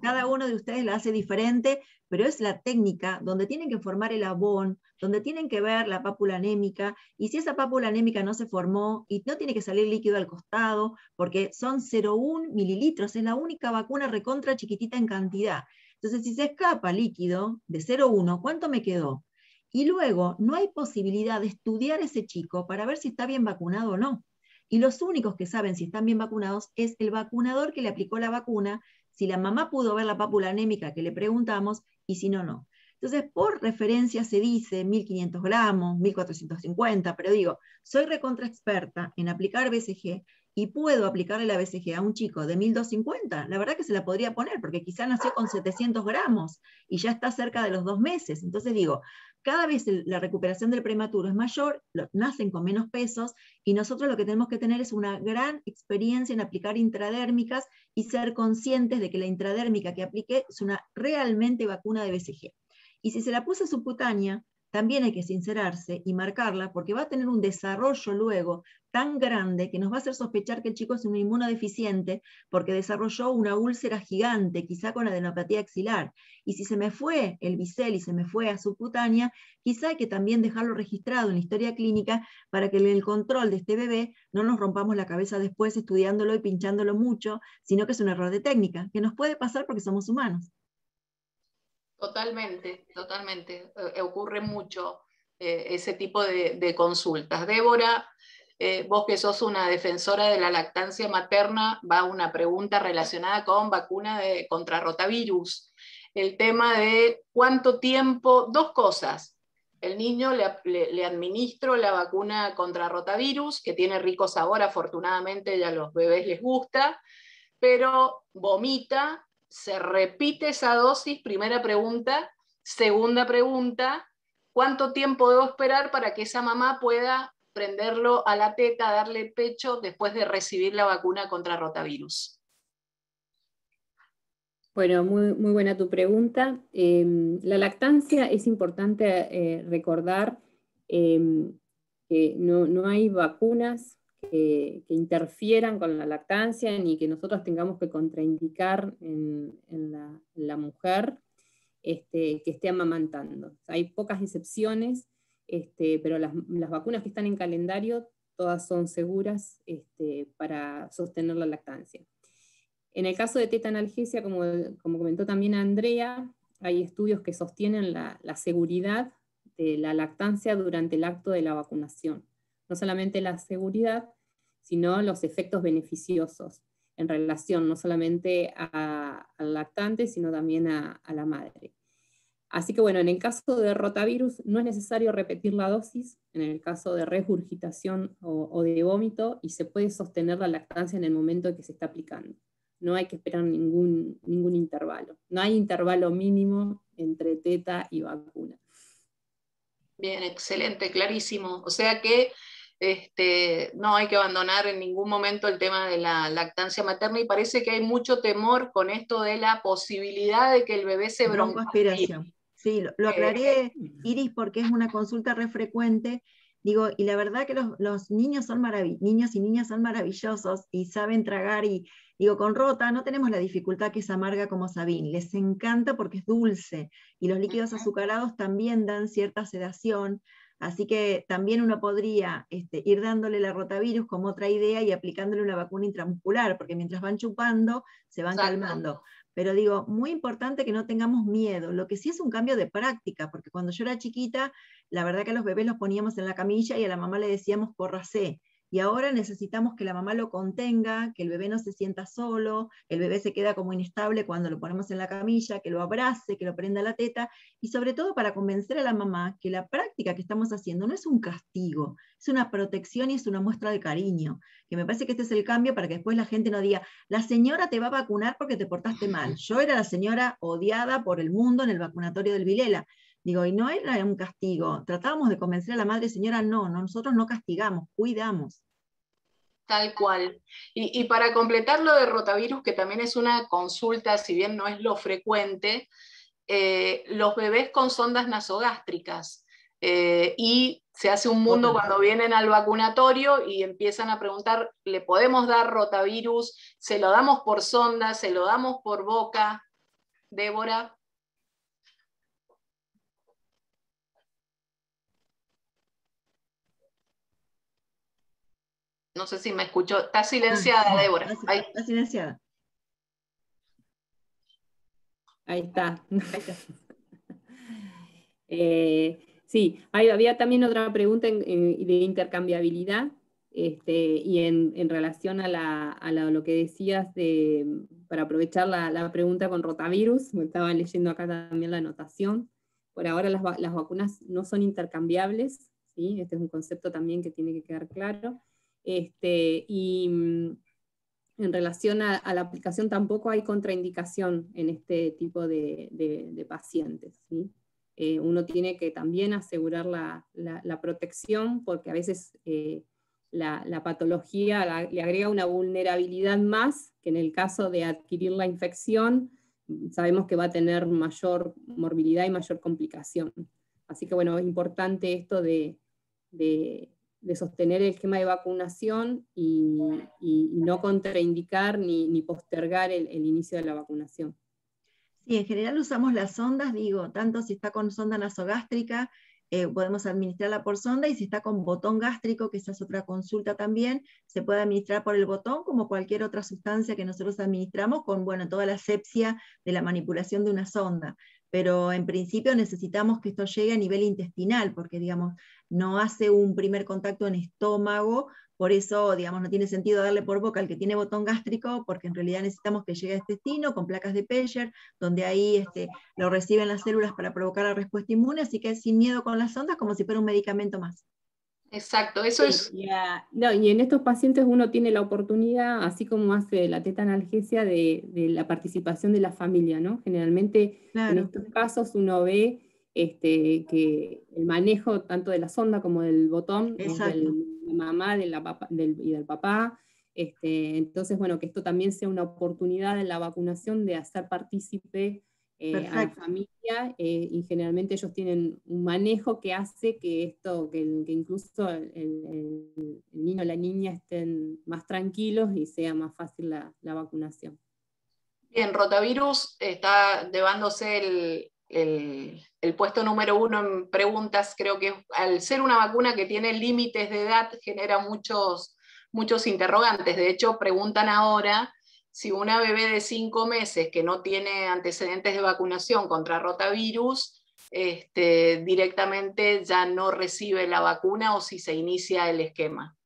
cada uno de ustedes la hace diferente, pero es la técnica donde tienen que formar el abón, donde tienen que ver la pápula anémica, y si esa pápula anémica no se formó, y no tiene que salir líquido al costado, porque son 0,1 mililitros, es la única vacuna recontra chiquitita en cantidad. Entonces, si se escapa líquido de 0,1, ¿cuánto me quedó? Y luego, no hay posibilidad de estudiar a ese chico para ver si está bien vacunado o no. Y los únicos que saben si están bien vacunados es el vacunador que le aplicó la vacuna, si la mamá pudo ver la pápula anémica que le preguntamos, y si no, no. Entonces, por referencia se dice 1.500 gramos, 1.450, pero digo, soy recontra experta en aplicar BCG, y puedo aplicarle la BCG a un chico de 1.250, la verdad que se la podría poner, porque quizá nació con 700 gramos, y ya está cerca de los 2 meses. Entonces digo, cada vez la recuperación del prematuro es mayor, nacen con menos pesos, y nosotros lo que tenemos que tener es una gran experiencia en aplicar intradérmicas, y ser conscientes de que la intradérmica que apliqué es una realmente vacuna de BCG. Y si se la puse subcutánea, también hay que sincerarse y marcarla, porque va a tener un desarrollo luego tan grande que nos va a hacer sospechar que el chico es un inmunodeficiente, porque desarrolló una úlcera gigante, quizá con adenopatía axilar. Y si se me fue el bisel y se me fue a subcutánea, quizá hay que también dejarlo registrado en la historia clínica, para que en el control de este bebé no nos rompamos la cabeza después estudiándolo y pinchándolo mucho, sino que es un error de técnica, que nos puede pasar porque somos humanos. Totalmente, totalmente. Ocurre mucho ese tipo de consultas. Débora, vos que sos una defensora de la lactancia materna, va una pregunta relacionada con vacuna contra rotavirus. El tema de cuánto tiempo, dos cosas. El niño le administro la vacuna contra rotavirus, que tiene rico sabor, afortunadamente ya a los bebés les gusta, pero vomita. Se repite esa dosis, primera pregunta. Segunda pregunta, ¿cuánto tiempo debo esperar para que esa mamá pueda prenderlo a la teta, darle pecho después de recibir la vacuna contra rotavirus? Bueno, muy buena tu pregunta. La lactancia es importante recordar que no hay vacunas que interfieran con la lactancia, ni que nosotros tengamos que contraindicar en la mujer que esté amamantando. Hay pocas excepciones, pero las vacunas que están en calendario todas son seguras para sostener la lactancia. En el caso de teta analgesia, como comentó también Andrea, hay estudios que sostienen la seguridad de la lactancia durante el acto de la vacunación. No solamente la seguridad, sino los efectos beneficiosos en relación no solamente al lactante, sino también a la madre. Así que bueno, en el caso de rotavirus no es necesario repetir la dosis, en el caso de regurgitación o de vómito, y se puede sostener la lactancia en el momento en que se está aplicando. No hay que esperar ningún intervalo. No hay intervalo mínimo entre teta y vacuna. Bien, excelente, clarísimo. O sea que no hay que abandonar en ningún momento el tema de la lactancia materna, y parece que hay mucho temor con esto de la posibilidad de que el bebé se broncoaspire. Sí, lo aclaré, Iris, porque es una consulta re frecuente. Digo, y la verdad que los niños son niños y niñas son maravillosos y saben tragar, y digo, con Rota no tenemos la dificultad que es amarga como Sabin, les encanta porque es dulce, y los líquidos azucarados también dan cierta sedación, así que también uno podría ir dándole la rotavirus como otra idea y aplicándole una vacuna intramuscular, porque mientras van chupando se van calmando. Pero digo, muy importante que no tengamos miedo. Lo que sí es un cambio de práctica, porque cuando yo era chiquita, la verdad que a los bebés los poníamos en la camilla y a la mamá le decíamos córrase. Y ahora necesitamos que la mamá lo contenga, que el bebé no se sienta solo, el bebé se queda como inestable cuando lo ponemos en la camilla, que lo abrace, que lo prenda la teta, y sobre todo para convencer a la mamá que la práctica que estamos haciendo no es un castigo, es una protección y es una muestra de cariño. Que me parece que este es el cambio para que después la gente no diga, la señora te va a vacunar porque te portaste mal. Yo era la señora odiada por el mundo en el vacunatorio del Vilela. Digo, y no era un castigo. Tratábamos de convencer a la madre, señora, no, nosotros no castigamos, cuidamos. Tal cual. Y para completar lo de rotavirus, que también es una consulta, si bien no es lo frecuente, los bebés con sondas nasogástricas. Y se hace un mundo cuando vienen al vacunatorio y empiezan a preguntar, ¿le podemos dar rotavirus? ¿Se lo damos por sonda? ¿Se lo damos por boca? Débora. No sé si me escuchó. Está silenciada, sí, Débora. Está silenciada. Ahí está. Sí, había también otra pregunta de intercambiabilidad, y en relación a lo que decías para aprovechar la pregunta con rotavirus, me estaba leyendo acá también la anotación. Por ahora las vacunas no son intercambiables, ¿sí? Este es un concepto también que tiene que quedar claro. En relación a la aplicación tampoco hay contraindicación en este tipo de pacientes, ¿sí? Uno tiene que también asegurar la protección, porque a veces la patología le agrega una vulnerabilidad más, que en el caso de adquirir la infección, sabemos que va a tener mayor morbilidad y mayor complicación. Así que bueno, es importante esto de sostener el esquema de vacunación y no contraindicar ni postergar el inicio de la vacunación. Sí, en general usamos las sondas, digo, tanto si está con sonda nasogástrica, podemos administrarla por sonda, y si está con botón gástrico, que esa es otra consulta también, se puede administrar por el botón como cualquier otra sustancia que nosotros administramos, con toda la asepsia de la manipulación de una sonda. Pero en principio necesitamos que esto llegue a nivel intestinal, porque digamos, no hace un primer contacto en estómago. Por eso, digamos, no tiene sentido darle por boca al que tiene botón gástrico, porque en realidad necesitamos que llegue a intestino con placas de Peyer, donde ahí lo reciben las células para provocar la respuesta inmune, así que sin miedo con las sondas, como si fuera un medicamento más. Exacto, eso es... y en estos pacientes uno tiene la oportunidad, así como hace la tetanalgesia, de la participación de la familia, ¿no? Generalmente en estos casos uno ve que el manejo tanto de la sonda como del botón es de la mamá y del papá. Entonces, bueno, que esto también sea una oportunidad en la vacunación de hacer partícipe a la familia, y generalmente ellos tienen un manejo que hace que incluso el niño o la niña estén más tranquilos y sea más fácil la vacunación. Bien, rotavirus está llevándose el puesto número 1 en preguntas. Creo que al ser una vacuna que tiene límites de edad genera muchos interrogantes. De hecho, preguntan ahora si una bebé de 5 meses que no tiene antecedentes de vacunación contra rotavirus, directamente ya no recibe la vacuna, o si se inicia el esquema.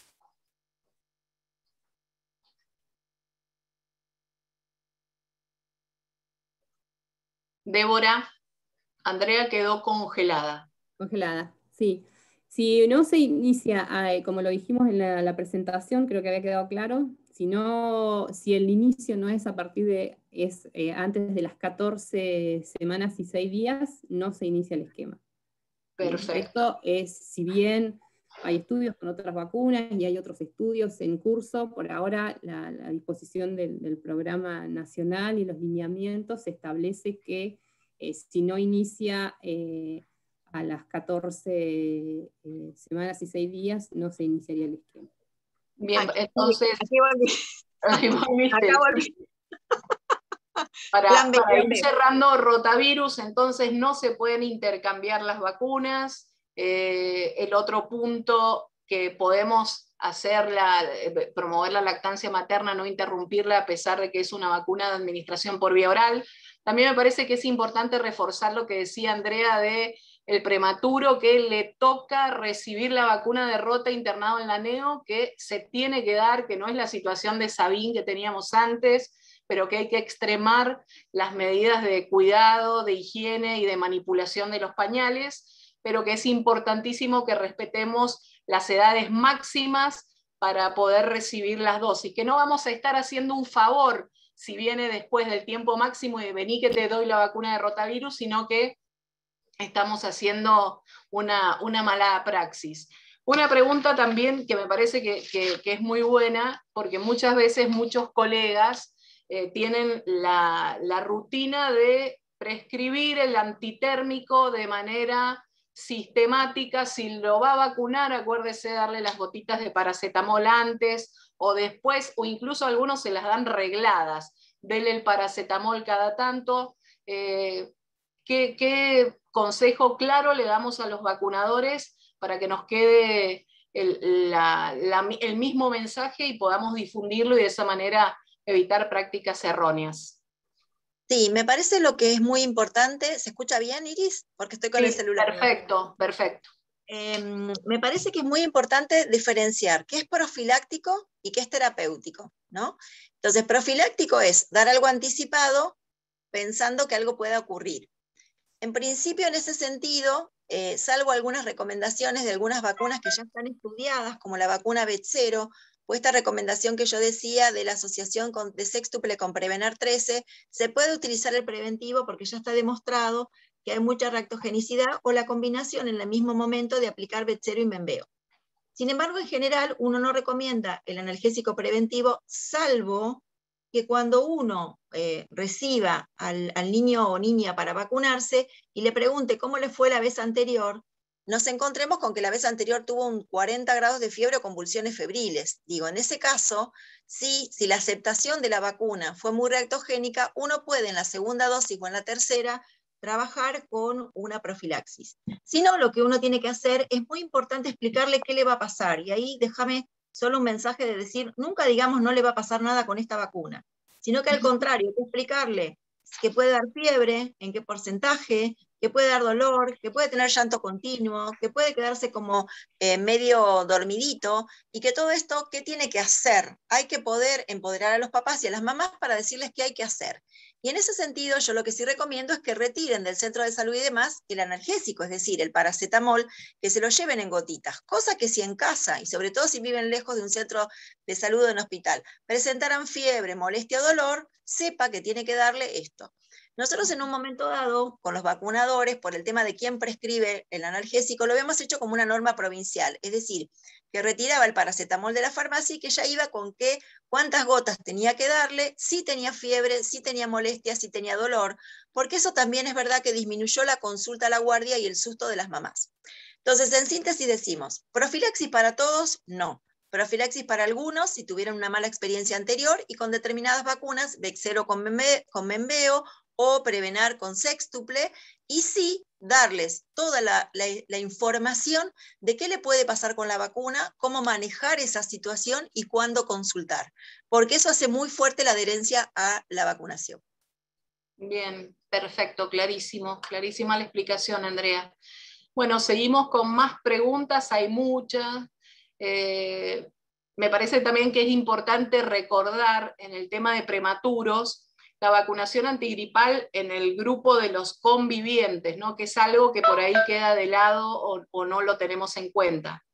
Débora, Andrea quedó congelada. Congelada, sí. Si no se inicia, como lo dijimos en la presentación, creo que había quedado claro, si el inicio no es antes de las 14 semanas y 6 días, no se inicia el esquema. Perfecto. Esto es, si bien hay estudios con otras vacunas y hay otros estudios en curso, por ahora la disposición del programa nacional y los lineamientos establece que si no inicia a las 14 semanas y 6 días, no se iniciaría el esquema. Bien, entonces... Aquí volví. Acá volví. Para ir cerrando, rotavirus, entonces no se pueden intercambiar las vacunas. El otro punto que podemos hacer, promover la lactancia materna, no interrumpirla a pesar de que es una vacuna de administración por vía oral. También me parece que es importante reforzar lo que decía Andrea de el prematuro que le toca recibir la vacuna de rota internado en la NEO, que se tiene que dar, que no es la situación de Sabin que teníamos antes, pero que hay que extremar las medidas de cuidado, de higiene y de manipulación de los pañales, pero que es importantísimo que respetemos las edades máximas para poder recibir las dosis, que no vamos a estar haciendo un favor si viene después del tiempo máximo y vení que te doy la vacuna de rotavirus, sino que estamos haciendo una mala praxis. Una pregunta también que me parece que es muy buena, porque muchas veces muchos colegas tienen la rutina de prescribir el antitérmico de manera sistemática. Si lo va a vacunar, acuérdese de darle las gotitas de paracetamol antes o después, o incluso algunos se las dan regladas. Dele el paracetamol cada tanto. ¿Qué consejo claro le damos a los vacunadores para que nos quede el mismo mensaje y podamos difundirlo y de esa manera evitar prácticas erróneas? Sí, me parece lo que es muy importante. ¿Se escucha bien, Iris? Porque estoy con el celular. Perfecto, perfecto. Me parece que es muy importante diferenciar qué es profiláctico y qué es terapéutico, ¿no? Entonces, profiláctico es dar algo anticipado pensando que algo pueda ocurrir. En principio, en ese sentido, salvo algunas recomendaciones de algunas vacunas que ya están estudiadas, como la vacuna B0, o esta recomendación que yo decía de la asociación de sextuple con Prevenar 13, se puede utilizar el preventivo porque ya está demostrado que hay mucha reactogenicidad o la combinación en el mismo momento de aplicar B0 y Menveo. Sin embargo, en general, uno no recomienda el analgésico preventivo, salvo que cuando uno reciba al niño o niña para vacunarse y le pregunte cómo le fue la vez anterior, nos encontremos con que la vez anterior tuvo un 40 grados de fiebre o convulsiones febriles. Digo, en ese caso, si la aceptación de la vacuna fue muy reactogénica, uno puede en la segunda dosis o en la tercera trabajar con una profilaxis. Si no, lo que uno tiene que hacer es muy importante explicarle qué le va a pasar. Y ahí déjame solo un mensaje de decir, nunca digamos no le va a pasar nada con esta vacuna, sino que al contrario, hay que explicarle que puede dar fiebre, en qué porcentaje, que puede dar dolor, que puede tener llanto continuo, que puede quedarse como medio dormidito, y que todo esto, ¿qué tiene que hacer? Hay que poder empoderar a los papás y a las mamás para decirles qué hay que hacer. Y en ese sentido, yo lo que sí recomiendo es que retiren del centro de salud y demás el analgésico, es decir, el paracetamol, que se lo lleven en gotitas, cosa que si en casa, y sobre todo si viven lejos de un centro de salud o de un hospital, presentaran fiebre, molestia o dolor, sepa que tiene que darle esto. Nosotros en un momento dado, con los vacunadores, por el tema de quién prescribe el analgésico, lo habíamos hecho como una norma provincial, es decir, que retiraba el paracetamol de la farmacia y que ya iba con cuántas gotas tenía que darle, si tenía fiebre, si tenía molestia, si tenía dolor, porque eso también es verdad que disminuyó la consulta a la guardia y el susto de las mamás. Entonces, en síntesis decimos, profilaxis para todos, no. Profilaxis para algunos, si tuvieron una mala experiencia anterior, y con determinadas vacunas, B0 con Menveo, o Prevenar con sextuple, y sí darles toda la información de qué le puede pasar con la vacuna, cómo manejar esa situación y cuándo consultar, porque eso hace muy fuerte la adherencia a la vacunación. Bien, perfecto, clarísimo, clarísima la explicación, Andrea. Bueno, seguimos con más preguntas, hay muchas. Me parece también que es importante recordar en el tema de prematuros la vacunación antigripal en el grupo de los convivientes, ¿no? Que es algo que por ahí queda de lado o no lo tenemos en cuenta.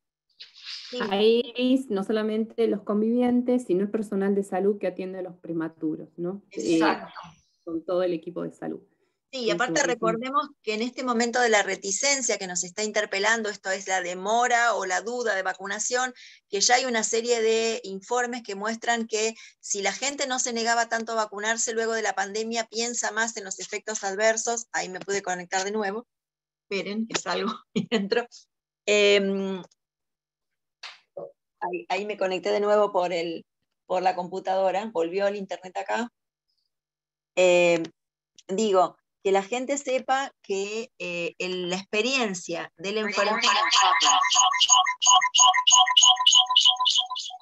Sí. Ahí no solamente los convivientes, sino el personal de salud que atiende a los prematuros, ¿no? Exacto. Con todo el equipo de salud. Sí, y aparte recordemos que en este momento de la reticencia que nos está interpelando, esto es la demora o la duda de vacunación, que ya hay una serie de informes que muestran que si la gente no se negaba tanto a vacunarse luego de la pandemia, piensa más en los efectos adversos. Ahí me pude conectar de nuevo. Esperen, que salgo y entro. Ahí me conecté de nuevo por la computadora, volvió el internet acá. Digo, que la gente sepa que la experiencia de la enfermedad...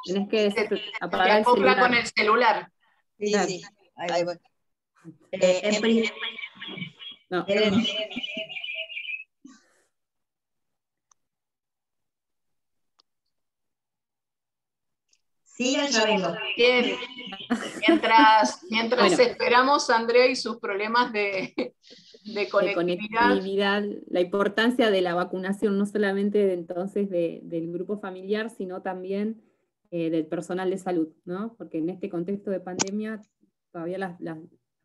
Tienes que apagar el celular. Con el celular. Sí, sí, ahí voy. No. Sigan, ya vengo. Bien. Mientras esperamos a Andrea y sus problemas de conectividad. La importancia de la vacunación, no solamente entonces del grupo familiar, sino también del personal de salud, ¿no? Porque en este contexto de pandemia todavía las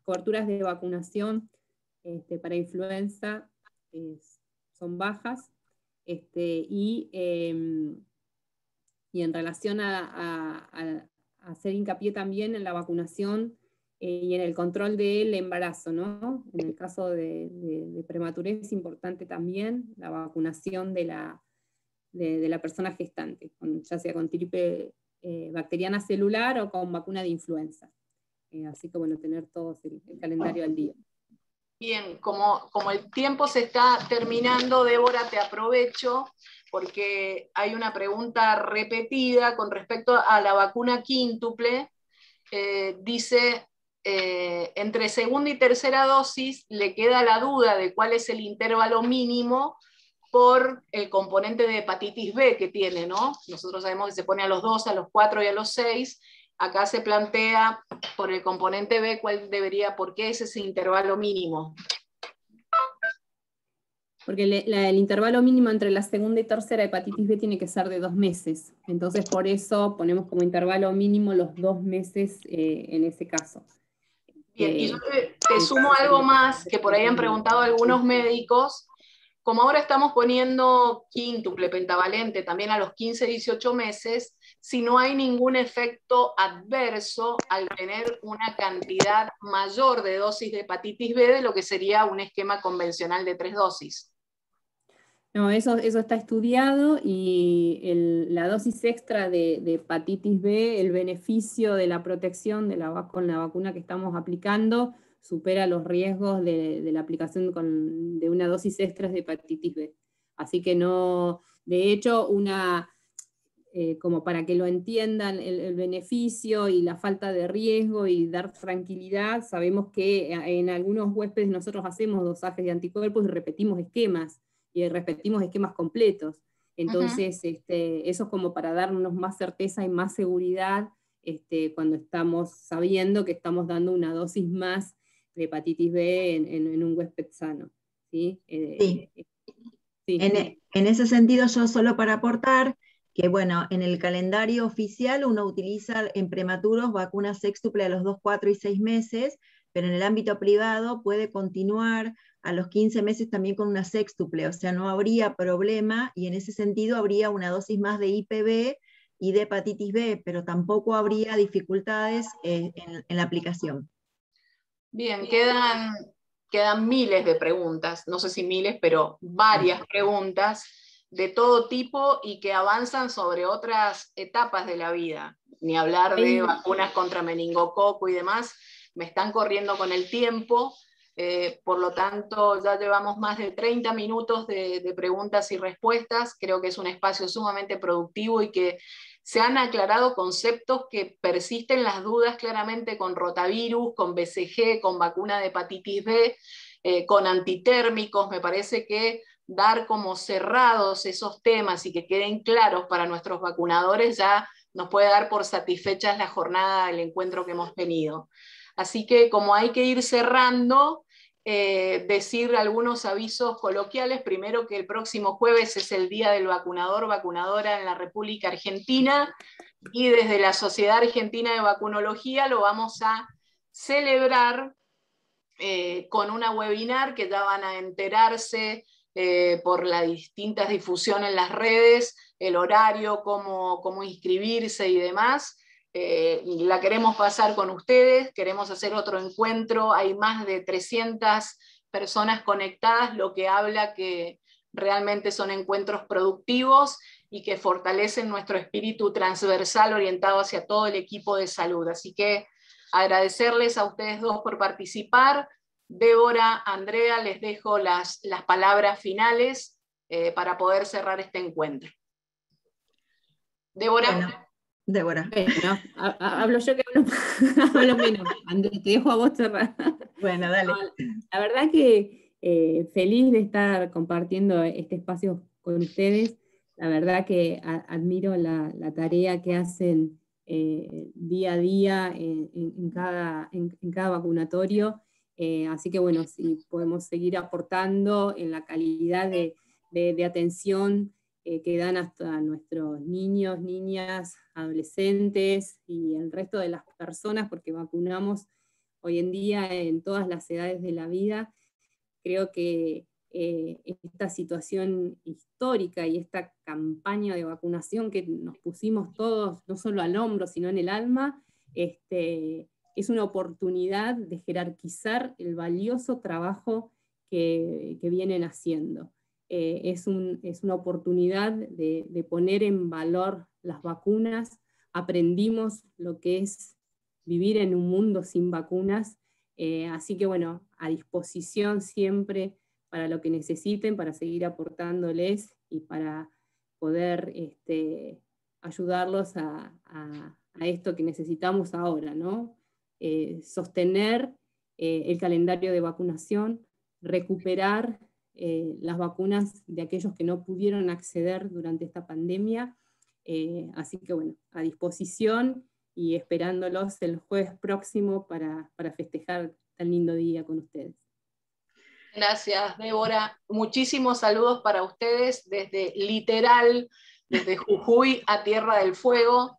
coberturas de vacunación para influenza son bajas, Y en relación a hacer hincapié también en la vacunación y en el control del embarazo, ¿no? En el caso de prematurez es importante también la vacunación de la persona gestante, ya sea con gripe bacteriana celular o con vacuna de influenza. Así que bueno, tener todo el calendario al día. Bien, como el tiempo se está terminando, Débora, te aprovecho porque hay una pregunta repetida con respecto a la vacuna quíntuple. Dice, entre segunda y tercera dosis le queda la duda de cuál es el intervalo mínimo por el componente de hepatitis B que tiene, ¿no? Nosotros sabemos que se pone a los 2, a los 4 y a los 6. Acá se plantea por el componente B por qué es ese intervalo mínimo. Porque el intervalo mínimo entre la segunda y tercera hepatitis B tiene que ser de 2 meses. Entonces, por eso ponemos como intervalo mínimo los 2 meses en ese caso. Bien, y yo te sumo algo más que por ahí han preguntado algunos médicos. Como ahora estamos poniendo quíntuple, pentavalente, también a los 15, 18 meses, si no hay ningún efecto adverso al tener una cantidad mayor de dosis de hepatitis B de lo que sería un esquema convencional de 3 dosis. No, eso está estudiado y la dosis extra de hepatitis B, el beneficio de la protección con la vacuna que estamos aplicando, supera los riesgos de la aplicación de una dosis extra de hepatitis B. Así que no, de hecho, como para que lo entiendan, el beneficio y la falta de riesgo y dar tranquilidad, sabemos que en algunos huéspedes nosotros hacemos dosajes de anticuerpos y repetimos esquemas completos. Entonces, eso es como para darnos más certeza y más seguridad cuando estamos sabiendo que estamos dando una dosis más de hepatitis B en un huésped sano. ¿Sí? Sí. Sí. En ese sentido, yo solo para aportar que, bueno, en el calendario oficial uno utiliza en prematuros vacunas sextuple a los 2, 4 y 6 meses, pero en el ámbito privado puede continuar a los 15 meses también con una sextuple, o sea, no habría problema, y en ese sentido habría una dosis más de IPV y de hepatitis B, pero tampoco habría dificultades en la aplicación. Bien, quedan miles de preguntas, no sé si miles, pero varias preguntas de todo tipo y que avanzan sobre otras etapas de la vida. Ni hablar de vacunas contra meningococo y demás, me están corriendo con el tiempo, por lo tanto ya llevamos más de 30 minutos de preguntas y respuestas, creo que es un espacio sumamente productivo y que se han aclarado conceptos que persisten las dudas claramente con rotavirus, con BCG, con vacuna de hepatitis B, con antitérmicos. Me parece que dar como cerrados esos temas y que queden claros para nuestros vacunadores ya nos puede dar por satisfechas la jornada del encuentro que hemos tenido. Así que como hay que ir cerrando, decir algunos avisos coloquiales. Primero, que el próximo jueves es el Día del Vacunador, vacunadora en la República Argentina, y desde la Sociedad Argentina de Vacunología lo vamos a celebrar con una webinar que ya van a enterarse por las distintas difusiones en las redes, el horario, cómo inscribirse y demás. La queremos pasar con ustedes, queremos hacer otro encuentro, hay más de 300 personas conectadas, lo que habla que realmente son encuentros productivos y que fortalecen nuestro espíritu transversal orientado hacia todo el equipo de salud. Así que agradecerles a ustedes dos por participar. Débora, Andrea, les dejo las palabras finales para poder cerrar este encuentro. Débora. Bueno, Débora. Bueno, hablo yo que hablo menos. Andrea, te dejo a vos cerrar. Bueno, dale. La verdad que feliz de estar compartiendo este espacio con ustedes. La verdad que admiro la tarea que hacen día a día en cada vacunatorio. Así que bueno, si podemos seguir aportando en la calidad de atención que dan hasta nuestros niños, niñas, adolescentes y el resto de las personas, porque vacunamos hoy en día en todas las edades de la vida. Creo que esta situación histórica y esta campaña de vacunación que nos pusimos todos, no solo al hombro, sino en el alma, es una oportunidad de jerarquizar el valioso trabajo que vienen haciendo. Es una oportunidad de poner en valor las vacunas. Aprendimos lo que es vivir en un mundo sin vacunas, así que bueno, a disposición siempre para lo que necesiten, para seguir aportándoles y para poder ayudarlos a esto que necesitamos ahora, ¿no? Sostener el calendario de vacunación, recuperar las vacunas de aquellos que no pudieron acceder durante esta pandemia. Así que bueno, a disposición y esperándolos el jueves próximo para festejar tan lindo día con ustedes. Gracias, Débora. Muchísimos saludos para ustedes desde Jujuy a Tierra del Fuego.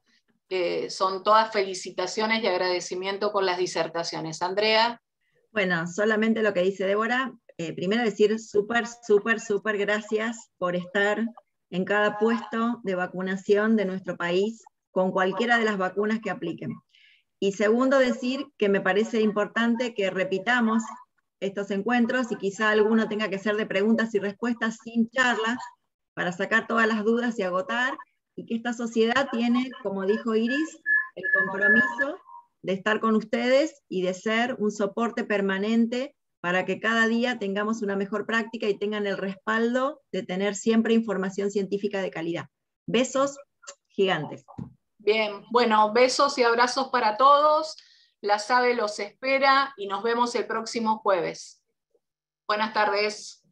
Son todas felicitaciones y agradecimiento por las disertaciones. Andrea. Bueno, solamente lo que dice Débora. Primero decir súper gracias por estar en cada puesto de vacunación de nuestro país con cualquiera de las vacunas que apliquen. Y segundo, decir que me parece importante que repitamos estos encuentros y quizá alguno tenga que ser de preguntas y respuestas sin charlas para sacar todas las dudas y agotar, y que esta sociedad tiene, como dijo Iris, el compromiso de estar con ustedes y de ser un soporte permanente para que cada día tengamos una mejor práctica y tengan el respaldo de tener siempre información científica de calidad. Besos gigantes. Bien, bueno, besos y abrazos para todos. La SABE los espera y nos vemos el próximo jueves. Buenas tardes.